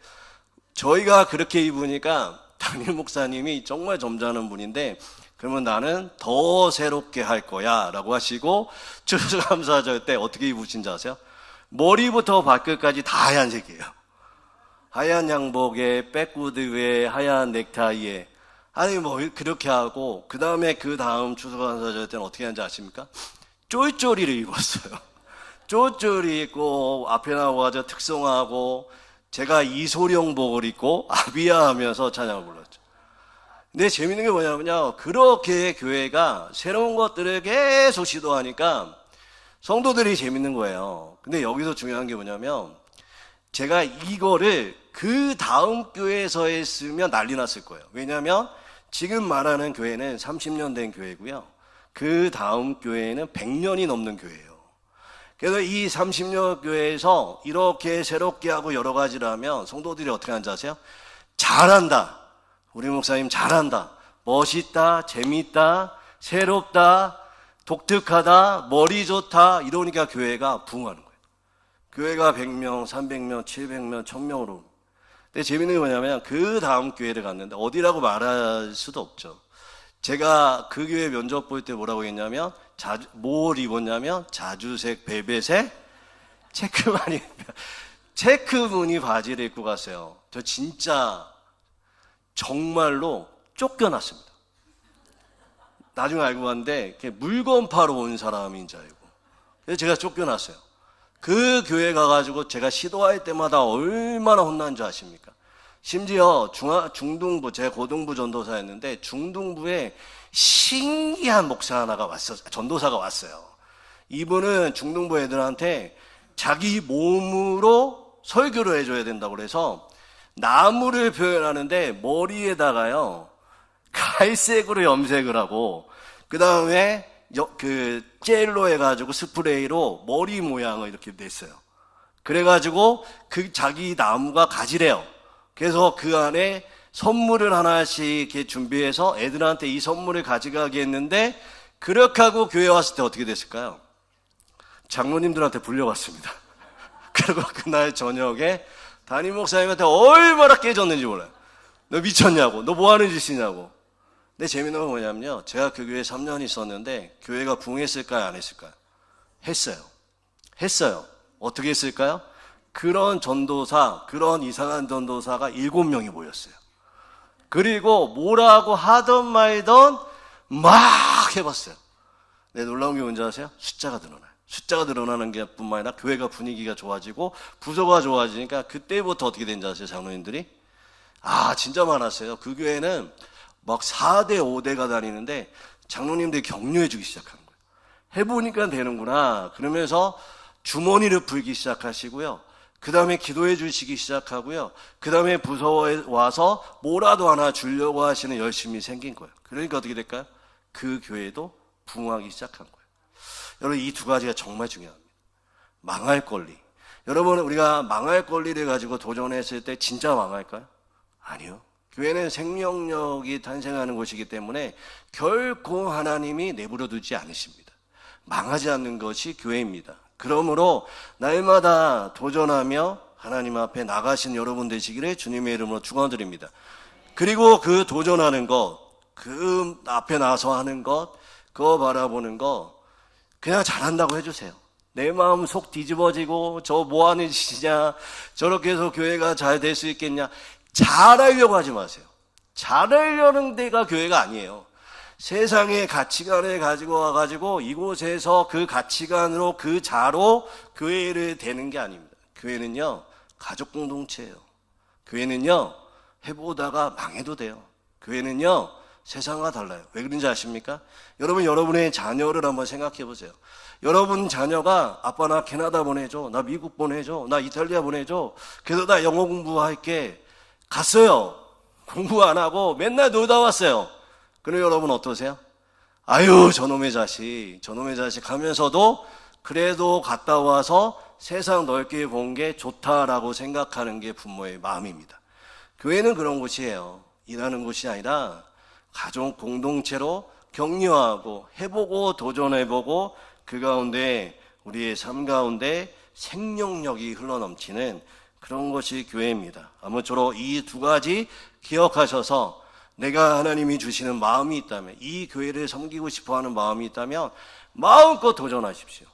저희가 그렇게 입으니까 담임 목사님이 정말 점잖은 분인데, 그러면 나는 더 새롭게 할 거야 라고 하시고 추수감사절 때 어떻게 입으신지 아세요? 머리부터 발끝까지 다 하얀색이에요. 하얀 양복에 백구드에 하얀 넥타이에, 뭐 그렇게 하고, 그 다음 추수감사절 때는 어떻게 하는지 아십니까? 쫄쫄이를 입었어요. 쫄쫄이 입고 앞에 나와서 특송하고, 제가 이소룡복을 입고 아비야 하면서 찬양을 불렀죠. 근데 재밌는 게 뭐냐면요, 그렇게 교회가 새로운 것들을 계속 시도하니까 성도들이 재밌는 거예요. 근데 여기서 중요한 게 뭐냐면, 제가 이거를 그 다음 교회에서 했으면 난리 났을 거예요. 왜냐하면 지금 말하는 교회는 30년 된 교회고요, 그 다음 교회는 100년이 넘는 교회예요. 그래서 이 30년 교회에서 이렇게 새롭게 하고 여러 가지를 하면 성도들이 어떻게 하는지 아세요? 잘한다, 우리 목사님 잘한다, 멋있다, 재밌다, 새롭다, 독특하다, 머리 좋다, 이러니까 교회가 부흥하는 거예요. 교회가 100명, 300명, 700명, 1000명으로. 근데 재밌는 게 뭐냐면 그 다음 교회를 갔는데 어디라고 말할 수도 없죠. 제가 그 교회 면접 볼 때 뭐라고 했냐면, 뭘 입었냐면 자주색 벨벳에 체크 무늬 바지를 입고 갔어요. 저 진짜 정말로 쫓겨났습니다. 나중에 알고 봤는데 물건 파러 온 사람인 줄 알고. 그래서 제가 쫓겨났어요. 그 교회 가가지고 제가 시도할 때마다 얼마나 혼난 줄 아십니까? 심지어 중등부, 제가 고등부 전도사였는데 중등부에 신기한 목사 하나가 전도사가 왔어요. 이분은 중등부 애들한테 자기 몸으로 설교를 해줘야 된다고 그래서 나무를 표현하는데 머리에다가요 갈색으로 염색을 하고, 그 다음에 젤로 해가지고 스프레이로 머리 모양을 이렇게 냈어요. 그래가지고 자기 나무가 가지래요. 그래서 그 안에 선물을 하나씩 이렇게 준비해서 애들한테 이 선물을 가져가게 했는데, 그렇게 하고 교회 왔을 때 어떻게 됐을까요? 장로님들한테 불려왔습니다. 그리고 그날 저녁에 담임 목사님한테 얼마나 깨졌는지 몰라요. 너 미쳤냐고, 너 뭐 하는 짓이냐고. 근데 재밌는 건 뭐냐면요, 제가 그 교회에 3년 있었는데 교회가 부흥했을까요, 안 했을까요? 했어요. 어떻게 했을까요? 그런 이상한 전도사가 7명이 모였어요. 그리고 뭐라고 하던 말던 막 해봤어요. 근데 놀라운 게 뭔지 아세요? 숫자가 늘어나는 게 뿐만 아니라 교회가 분위기가 좋아지고 부서가 좋아지니까 그때부터 어떻게 된지 아세요, 장로님들이? 진짜 많았어요. 그 교회는 막 4대 5대가 다니는데 장로님들이 격려해 주기 시작하는 거예요. 해보니까 되는구나. 그러면서 주머니를 풀기 시작하시고요. 그 다음에 기도해 주시기 시작하고요. 그 다음에 부서워 와서 뭐라도 하나 주려고 하시는 열심이 생긴 거예요. 그러니까 어떻게 될까요? 그 교회도 부흥하기 시작한 거예요. 여러분, 이 두 가지가 정말 중요합니다. 망할 권리. 여러분, 우리가 망할 권리를 가지고 도전했을 때 진짜 망할까요? 아니요. 교회는 생명력이 탄생하는 곳이기 때문에 결코 하나님이 내버려 두지 않으십니다. 망하지 않는 것이 교회입니다. 그러므로 날마다 도전하며 하나님 앞에 나가신 여러분 되시기를 주님의 이름으로 축원드립니다. 그리고 그 도전하는 것, 그 앞에 나서 하는 것, 그거 바라보는 거 그냥 잘한다고 해주세요. 내 마음 속 뒤집어지고 저 뭐하는 짓이냐, 저렇게 해서 교회가 잘 될 수 있겠냐, 잘하려고 하지 마세요. 잘하려는 데가 교회가 아니에요. 세상의 가치관을 가지고 와가지고 이곳에서 그 가치관으로 그 자로 교회를 되는 게 아닙니다. 교회는요, 가족 공동체예요. 교회는요, 해보다가 망해도 돼요. 교회는요, 세상과 달라요. 왜 그런지 아십니까? 여러분, 여러분의 자녀를 한번 생각해 보세요. 여러분 자녀가 아빠 나 캐나다 보내줘, 나 미국 보내줘, 나 이탈리아 보내줘, 그래서 나 영어 공부할게. 갔어요. 공부 안 하고 맨날 놀다 왔어요. 그럼 여러분 어떠세요? 아유, 저놈의 자식 하면서도 그래도 갔다 와서 세상 넓게 본 게 좋다라고 생각하는 게 부모의 마음입니다. 교회는 그런 곳이에요. 일하는 곳이 아니라 가족 공동체로 격려하고 해보고 도전해보고 그 가운데 우리의 삶 가운데 생명력이 흘러넘치는 그런 것이 교회입니다. 아무쪼록 이 두 가지 기억하셔서 내가 하나님이 주시는 마음이 있다면, 이 교회를 섬기고 싶어하는 마음이 있다면 마음껏 도전하십시오.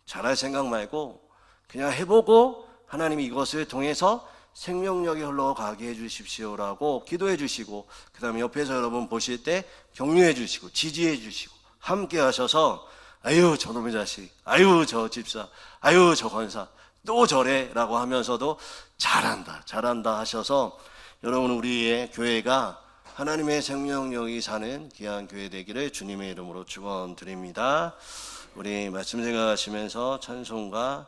잘할 생각 말고 그냥 해보고 하나님이 이것을 통해서 생명력이 흘러가게 해주십시오라고 기도해 주시고, 그 다음에 옆에서 여러분 보실 때 격려해 주시고 지지해 주시고 함께 하셔서 아유 저놈의 자식, 아유 저 집사, 아유 저 권사 또 저래 라고 하면서도 잘한다 하셔서 여러분, 우리의 교회가 하나님의 생명력이 사는 귀한 교회 되기를 주님의 이름으로 축원드립니다. 우리 말씀 생각하시면서 찬송가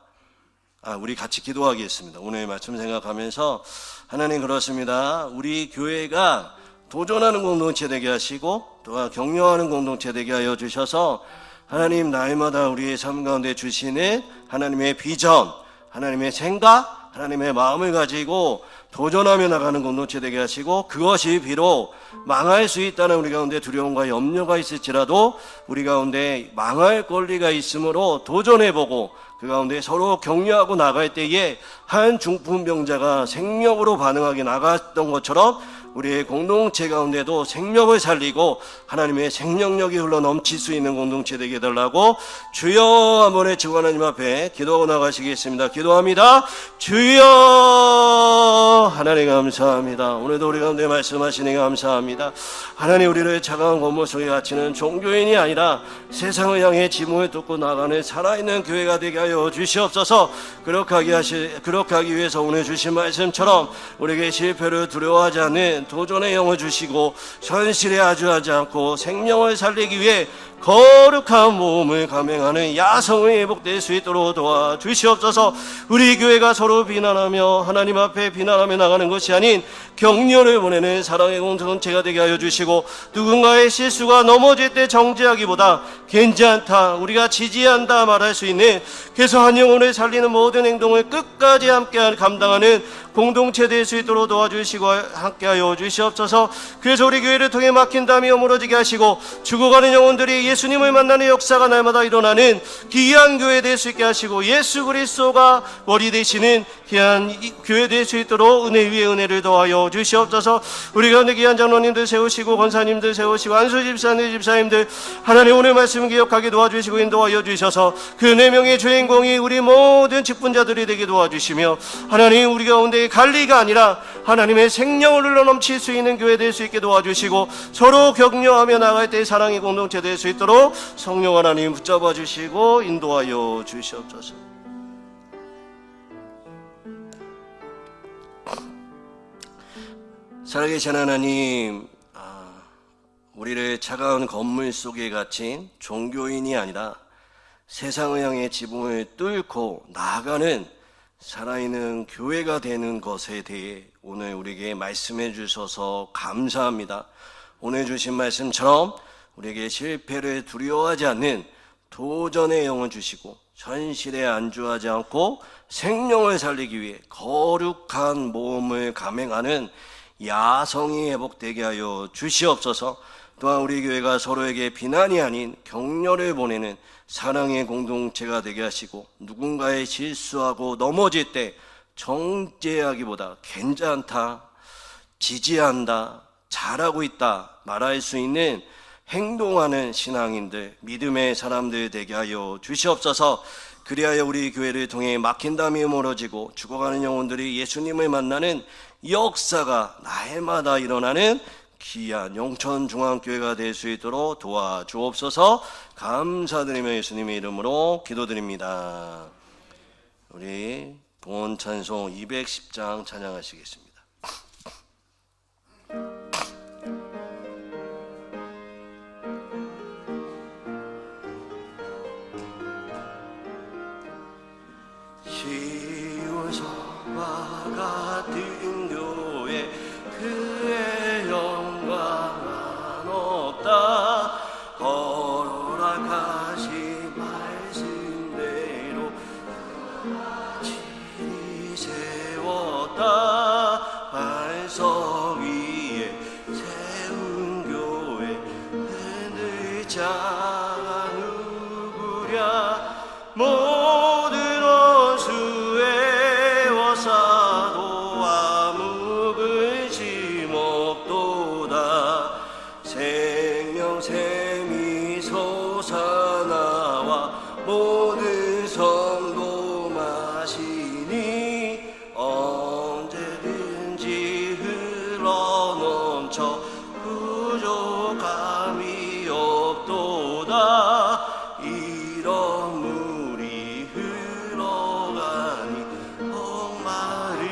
우리 같이 기도하겠습니다. 오늘 말씀 생각하면서 하나님, 그렇습니다. 우리 교회가 도전하는 공동체 되게 하시고 또 격려하는 공동체 되게 하여 주셔서 하나님, 날마다 우리의 삶 가운데 주시는 하나님의 비전, 하나님의 생각, 하나님의 마음을 가지고 도전하며 나가는 공동체 되게 하시고, 그것이 비록 망할 수 있다는 우리 가운데 두려움과 염려가 있을지라도 우리 가운데 망할 권리가 있으므로 도전해보고 그 가운데 서로 격려하고 나갈 때에 한 중풍병자가 생명으로 반응하게 나갔던 것처럼 우리의 공동체 가운데도 생명을 살리고 하나님의 생명력이 흘러 넘칠 수 있는 공동체 되게 해달라고 주여 한번 외치고 하나님 앞에 기도하고 나가시겠습니다. 기도합니다. 주여, 하나님 감사합니다. 오늘도 우리 가운데 말씀하시니 감사합니다. 하나님, 우리를 차가운 건물 속에 갇히는 종교인이 아니라 세상을 향해 지붕을 뚫고 나가는 살아있는 교회가 되게 하여 주시옵소서. 그렇게 하기 위해서 오늘 주신 말씀처럼 우리에게 실패를 두려워하지 않는 도전의 영을 주시고 현실에 아주하지 않고 생명을 살리기 위해 거룩한 모험을 감행하는 야성의 회복될 수 있도록 도와주시옵소서. 우리 교회가 서로 비난하며 하나님 앞에 비난하며 나가는 것이 아닌 격려를 보내는 사랑의 공동체가 되게 하여 주시고, 누군가의 실수가 넘어질 때 정죄하기보다 괜찮다, 우리가 지지한다 말할 수 있는, 그래서 한 영혼을 살리는 모든 행동을 끝까지 함께 감당하는 공동체 될 수 있도록 도와주시고 함께하여 주시옵소서. 그래서 우리 교회를 통해 막힌 담이 어무러지게 하시고 죽어가는 영혼들이 예수님을 만나는 역사가 날마다 일어나는 귀한 교회 될 수 있게 하시고, 예수 그리스도가 머리 되시는 귀한 교회 될 수 있도록 은혜 위에 은혜를 더하여 주시옵소서. 우리 가운데 귀한 장로님들 세우시고 권사님들 세우시고 안수 집사님 집사님들 하나님, 오늘 말씀 기억하게 도와주시고 인도하여 주셔서 그 4명의 주인공이 우리 모든 직분자들이 되게 도와주시며, 하나님, 우리 가운데 관리가 아니라 하나님의 생명을 흘러넘칠 수 있는 교회 될 수 있게 도와주시고, 서로 격려하며 나갈 때 사랑의 공동체 될 수 있도록 성령 하나님 붙잡아 주시고 인도하여 주시옵소서. 살아계신 하나님, 우리를 차가운 건물 속에 갇힌 종교인이 아니라 세상을 향해 지붕을 뚫고 나아가는 살아있는 교회가 되는 것에 대해 오늘 우리에게 말씀해 주셔서 감사합니다. 오늘 주신 말씀처럼 우리에게 실패를 두려워하지 않는 도전의 영을 주시고 현실에 안주하지 않고 생명을 살리기 위해 거룩한 모험을 감행하는 야성이 회복되게 하여 주시옵소서. 또한 우리 교회가 서로에게 비난이 아닌 격려를 보내는 사랑의 공동체가 되게 하시고, 누군가의 실수하고 넘어질 때 정죄하기보다 괜찮다, 지지한다, 잘하고 있다 말할 수 있는 행동하는 신앙인들, 믿음의 사람들 되게 하여 주시옵소서. 그리하여 우리 교회를 통해 막힌 담이 멀어지고 죽어가는 영혼들이 예수님을 만나는 역사가 날마다 일어나는 귀한 영천중앙교회가 될 수 있도록 도와주옵소서. 감사드리며 예수님의 이름으로 기도드립니다. 우리 본 찬송 210장 찬양하시겠습니다. 시온성과 같은 교회 그의 영광은 없다. 허락하신 말씀대로 진리 세웠다. 반석 위에 세운 교회 흔들 자가 누구랴. 모든 원수의 원사도와 묵은 심없도다. 생명샘이 솟아나와 모든 성도 마시니 언제든지 흘러넘쳐 부족함이 없도다. 이런 물이 흘러가니 목마를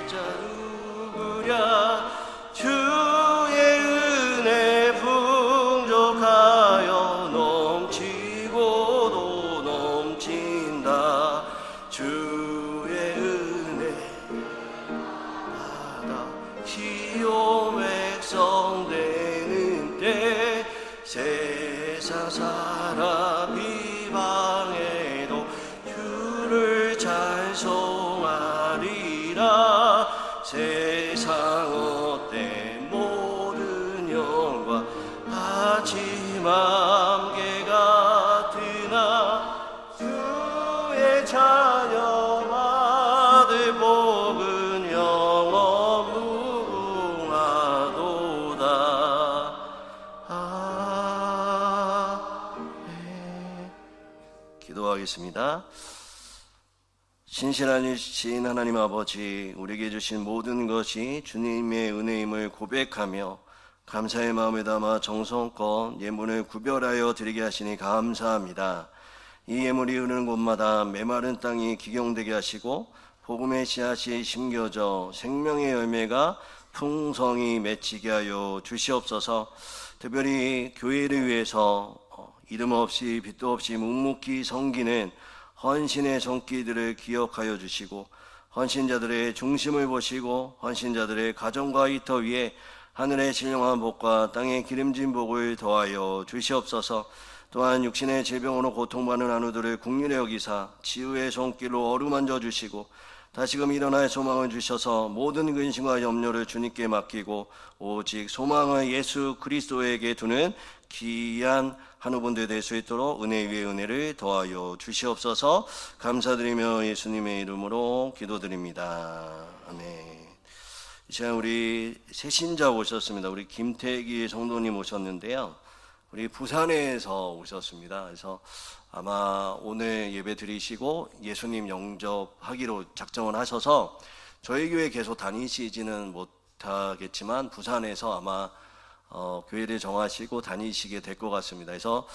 자 누구랴. 주의 은혜 풍족하여 넘치고도 넘친다. 주의 은혜 받아 시온 백성 되는 때 세상 사람 비방해도 주를 찬송하리라. 세상 어때 모든 영광 아침 함께 같으나 주의 자녀 아들 복은 영원 무궁하도다. 아멘. 기도하겠습니다. 신실하신 하나님 아버지, 우리에게 주신 모든 것이 주님의 은혜임을 고백하며 감사의 마음에 담아 정성껏 예물을 구별하여 드리게 하시니 감사합니다. 이 예물이 흐르는 곳마다 메마른 땅이 기경되게 하시고 복음의 씨앗이 심겨져 생명의 열매가 풍성히 맺히게 하여 주시옵소서. 특별히 교회를 위해서 이름 없이 빛도 없이 묵묵히 섬기는 헌신의 손길들을 기억하여 주시고, 헌신자들의 중심을 보시고 헌신자들의 가정과 일터 위에 하늘의 신령한 복과 땅의 기름진 복을 더하여 주시옵소서. 또한 육신의 질병으로 고통받는 한우들을 국률에 여기사 치유의 손길로 어루만져 주시고, 다시금 일어날 소망을 주셔서 모든 근심과 염려를 주님께 맡기고 오직 소망을 예수 그리스도에게 두는 귀한 한우분들 될 수 있도록 은혜 위에 은혜를 더하여 주시옵소서. 감사드리며 예수님의 이름으로 기도드립니다. 아멘. 이 시간 우리 새신자 오셨습니다. 우리 김태기 성도님 오셨는데요, 우리 부산에서 오셨습니다. 그래서 아마 오늘 예배 드리시고 예수님 영접하기로 작정을 하셔서 저희 교회 계속 다니시지는 못하겠지만 부산에서 아마 교회를 정하시고 다니시게 될 것 같습니다. 그래서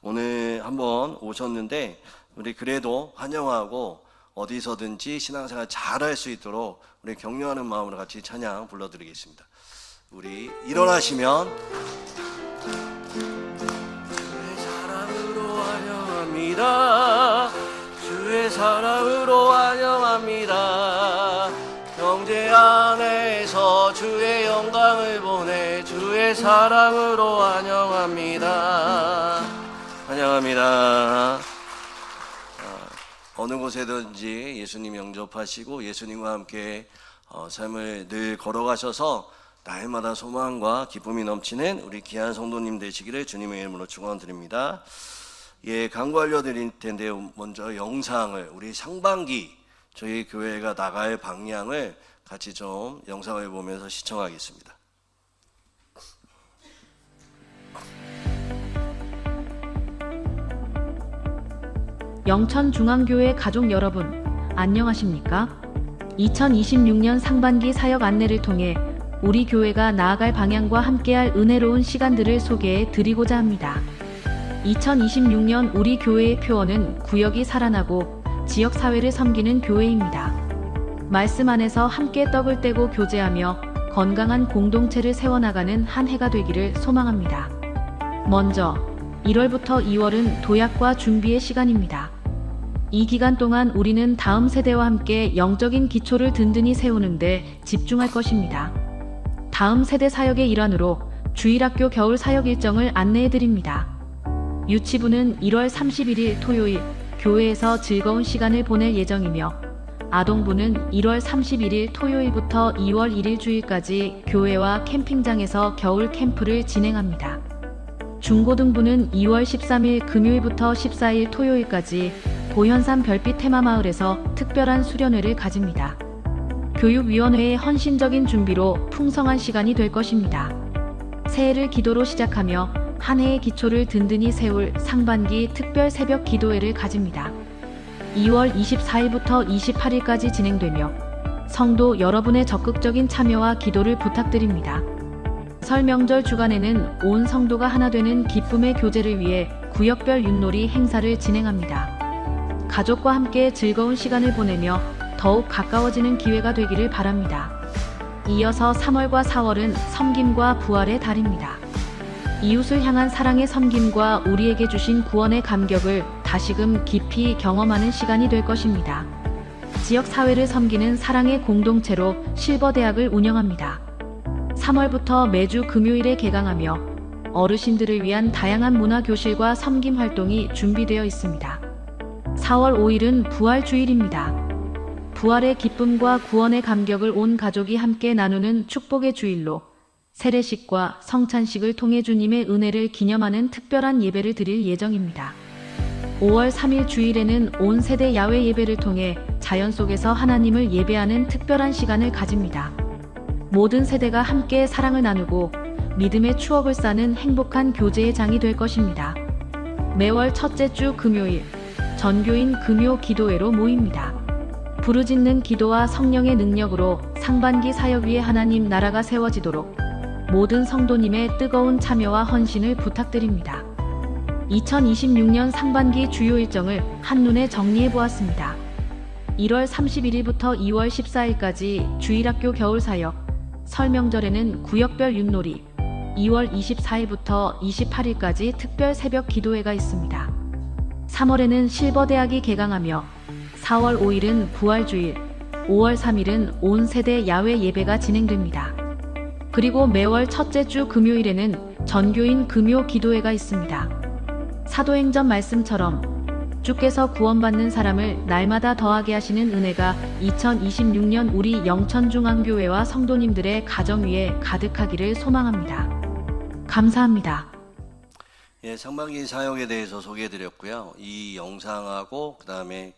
오늘 한번 오셨는데 우리 그래도 환영하고 어디서든지 신앙생활 잘할 수 있도록 우리 격려하는 마음으로 같이 찬양 불러드리겠습니다. 우리 일어나시면 주의 사랑으로 환영합니다. 환영합니다. 주의 사랑으로 환영합니다. 경제 안에서 주의 영광을 보내 주의 사랑으로 환영합니다. 환영합니다. 어느 곳에든지 예수님 영접하시고 예수님과 함께 삶을 늘 걸어가셔서 날마다 소망과 기쁨이 넘치는 우리 귀한 성도님 되시기를 주님의 이름으로 축원드립니다. 예, 강구 알려드릴 텐데요. 먼저 영상을 우리 상반기 저희 교회가 나갈 방향을 같이 좀 영상을 보면서 시청하겠습니다. 영천중앙교회 가족 여러분, 안녕하십니까? 2026년 상반기 사역 안내를 통해 우리 교회가 나아갈 방향과 함께할 은혜로운 시간들을 소개해 드리고자 합니다. 2026년 우리 교회의 표어는 구역이 살아나고 지역사회를 섬기는 교회입니다. 말씀 안에서 함께 떡을 떼고 교제하며 건강한 공동체를 세워나가는 한 해가 되기를 소망합니다. 먼저 1월부터 2월은 도약과 준비의 시간입니다. 이 기간 동안 우리는 다음 세대와 함께 영적인 기초를 든든히 세우는데 집중할 것입니다. 다음 세대 사역의 일환으로 주일학교 겨울 사역 일정을 안내해 드립니다. 유치부는 1월 31일 토요일 교회에서 즐거운 시간을 보낼 예정이며 아동부는 1월 31일 토요일부터 2월 1일 주일까지 교회와 캠핑장에서 겨울 캠프를 진행합니다. 중고등부는 2월 13일 금요일부터 14일 토요일까지 보현산 별빛 테마마을에서 특별한 수련회를 가집니다. 교육위원회의 헌신적인 준비로 풍성한 시간이 될 것입니다. 새해를 기도로 시작하며 한 해의 기초를 든든히 세울 상반기 특별 새벽 기도회를 가집니다. 2월 24일부터 28일까지 진행되며 성도 여러분의 적극적인 참여와 기도를 부탁드립니다. 설 명절 주간에는 온 성도가 하나 되는 기쁨의 교제를 위해 구역별 윷놀이 행사를 진행합니다. 가족과 함께 즐거운 시간을 보내며 더욱 가까워지는 기회가 되기를 바랍니다. 이어서 3월과 4월은 섬김과 부활의 달입니다. 이웃을 향한 사랑의 섬김과 우리에게 주신 구원의 감격을 다시금 깊이 경험하는 시간이 될 것입니다. 지역 사회를 섬기는 사랑의 공동체로 실버대학을 운영합니다. 3월부터 매주 금요일에 개강하며 어르신들을 위한 다양한 문화교실과 섬김 활동이 준비되어 있습니다. 4월 5일은 부활주일입니다. 부활의 기쁨과 구원의 감격을 온 가족이 함께 나누는 축복의 주일로 세례식과 성찬식을 통해 주님의 은혜를 기념하는 특별한 예배를 드릴 예정입니다. 5월 3일 주일에는 온 세대 야외 예배를 통해 자연 속에서 하나님을 예배하는 특별한 시간을 가집니다. 모든 세대가 함께 사랑을 나누고 믿음의 추억을 쌓는 행복한 교제의 장이 될 것입니다. 매월 첫째 주 금요일 전교인 금요 기도회로 모입니다. 부르짖는 기도와 성령의 능력으로 상반기 사역 위에 하나님 나라가 세워지도록 모든 성도님의 뜨거운 참여와 헌신을 부탁드립니다. 2026년 상반기 주요 일정을 한눈에 정리해 보았습니다. 1월 31일부터 2월 14일까지 주일학교 겨울 사역, 설 명절에는 구역별 윷놀이, 2월 24일부터 28일까지 특별 새벽 기도회가 있습니다. 3월에는 실버대학이 개강하며 4월 5일은 부활주일, 5월 3일은 온 세대 야외 예배가 진행됩니다. 그리고 매월 첫째 주 금요일에는 전교인 금요 기도회가 있습니다. 사도행전 말씀처럼 주께서 구원받는 사람을 날마다 더하게 하시는 은혜가 2026년 우리 영천중앙교회와 성도님들의 가정 위에 가득하기를 소망합니다. 감사합니다. 예, 상반기 사역에 대해서 소개해드렸고요. 이 영상하고 그 다음에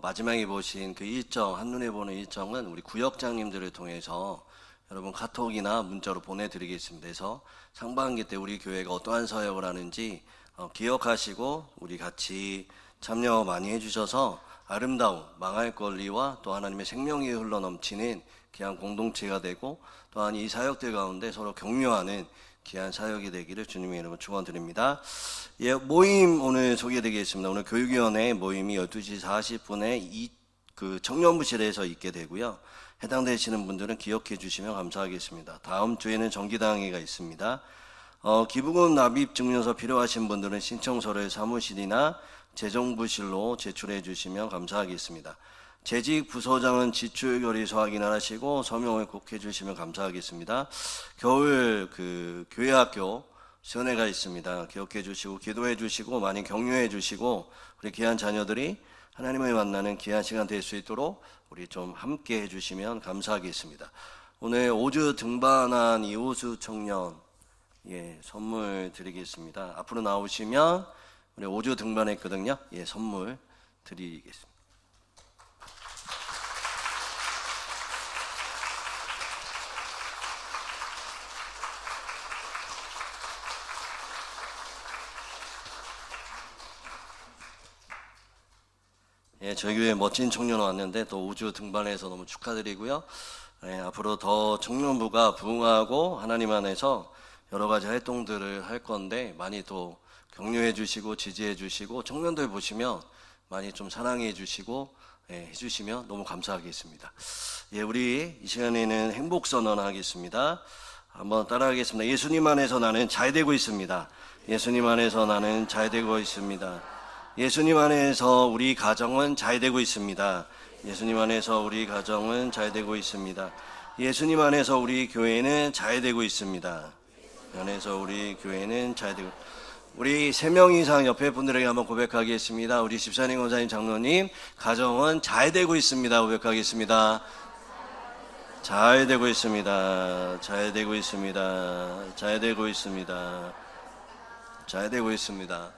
마지막에 보신 그 일정, 한눈에 보는 일정은 우리 구역장님들을 통해서 여러분 카톡이나 문자로 보내드리겠습니다. 그래서 상반기 때 우리 교회가 어떠한 사역을 하는지 기억하시고 우리 같이 참여 많이 해주셔서 아름다운 망할 권리와 또 하나님의 생명이 흘러넘치는 귀한 공동체가 되고 또한 이 사역들 가운데 서로 격려하는 귀한 사역이 되기를 주님의 이름으로 축원드립니다. 예, 모임 오늘 소개드리겠습니다. 오늘 교육위원회 모임이 12시 40분에 그 청년부실에서 있게 되고요. 해당되시는 분들은 기억해 주시면 감사하겠습니다. 다음 주에는 정기당회가 있습니다. 기부금 납입 증명서 필요하신 분들은 신청서를 사무실이나 재정부실로 제출해 주시면 감사하겠습니다. 재직 부서장은 지출 결의서 확인을 하시고 서명을 꼭 해주시면 감사하겠습니다. 겨울 교회학교 수련회가 있습니다. 기억해 주시고 기도해 주시고 많이 격려해 주시고 우리 귀한 자녀들이 하나님을 만나는 귀한 시간 될 수 있도록 우리 좀 함께 해주시면 감사하겠습니다. 오늘 5주 등반한 이호수 청년 선물 드리겠습니다. 앞으로 나오시면 우리 5주 등반했거든요. 선물 드리겠습니다. 저희 교회 멋진 청년 왔는데 또 5주 등반해서 너무 축하드리고요. 앞으로 더 청년부가 부흥하고 하나님 안에서 여러 가지 활동들을 할 건데 많이 또 격려해 주시고 지지해 주시고 청년들 보시면 많이 좀 사랑해 주시고 해주시면 너무 감사하겠습니다. 우리 이 시간에는 행복 선언하겠습니다. 한번 따라하겠습니다. 예수님 안에서 나는 잘 되고 있습니다. 예수님 안에서 나는 잘 되고 있습니다. 예수님 안에서 우리 가정은 잘 되고 있습니다. 예수님 안에서 우리 가정은 잘 되고 있습니다. 예수님 안에서 우리 교회는 잘 되고 있습니다. 안에서 우리 교회는 잘 되고 우리 3명 이상 옆에 분들에게 한번 고백하겠습니다. 우리 집사님, 권사님, 장로님 가정은 잘 되고 있습니다. 고백하겠습니다. 잘 되고 있습니다. 잘 되고 있습니다. 잘 되고 있습니다. 잘 되고 있습니다.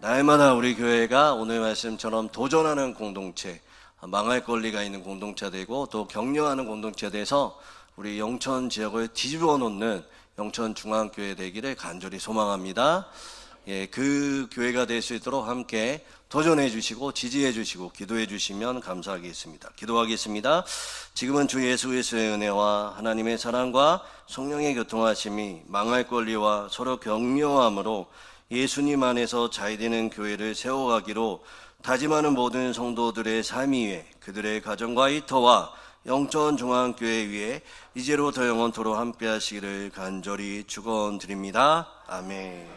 날마다 우리 교회가 오늘 말씀처럼 도전하는 공동체, 망할 권리가 있는 공동체 되고 또 격려하는 공동체 돼서 우리 영천 지역을 뒤집어 놓는 영천 중앙교회 되기를 간절히 소망합니다. 그 교회가 될 수 있도록 함께 도전해 주시고 지지해 주시고 기도해 주시면 감사하겠습니다. 기도하겠습니다. 지금은 주 예수 그리스도의 은혜와 하나님의 사랑과 성령의 교통하심이 망할 권리와 서로 격려함으로 예수님 안에서 잘 되는 교회를 세워가기로 다짐하는 모든 성도들의 삶 위에 그들의 가정과 일터와 영천 중앙교회 위에 이제로부터 영원토록 함께 하시기를 간절히 축원드립니다. 아멘.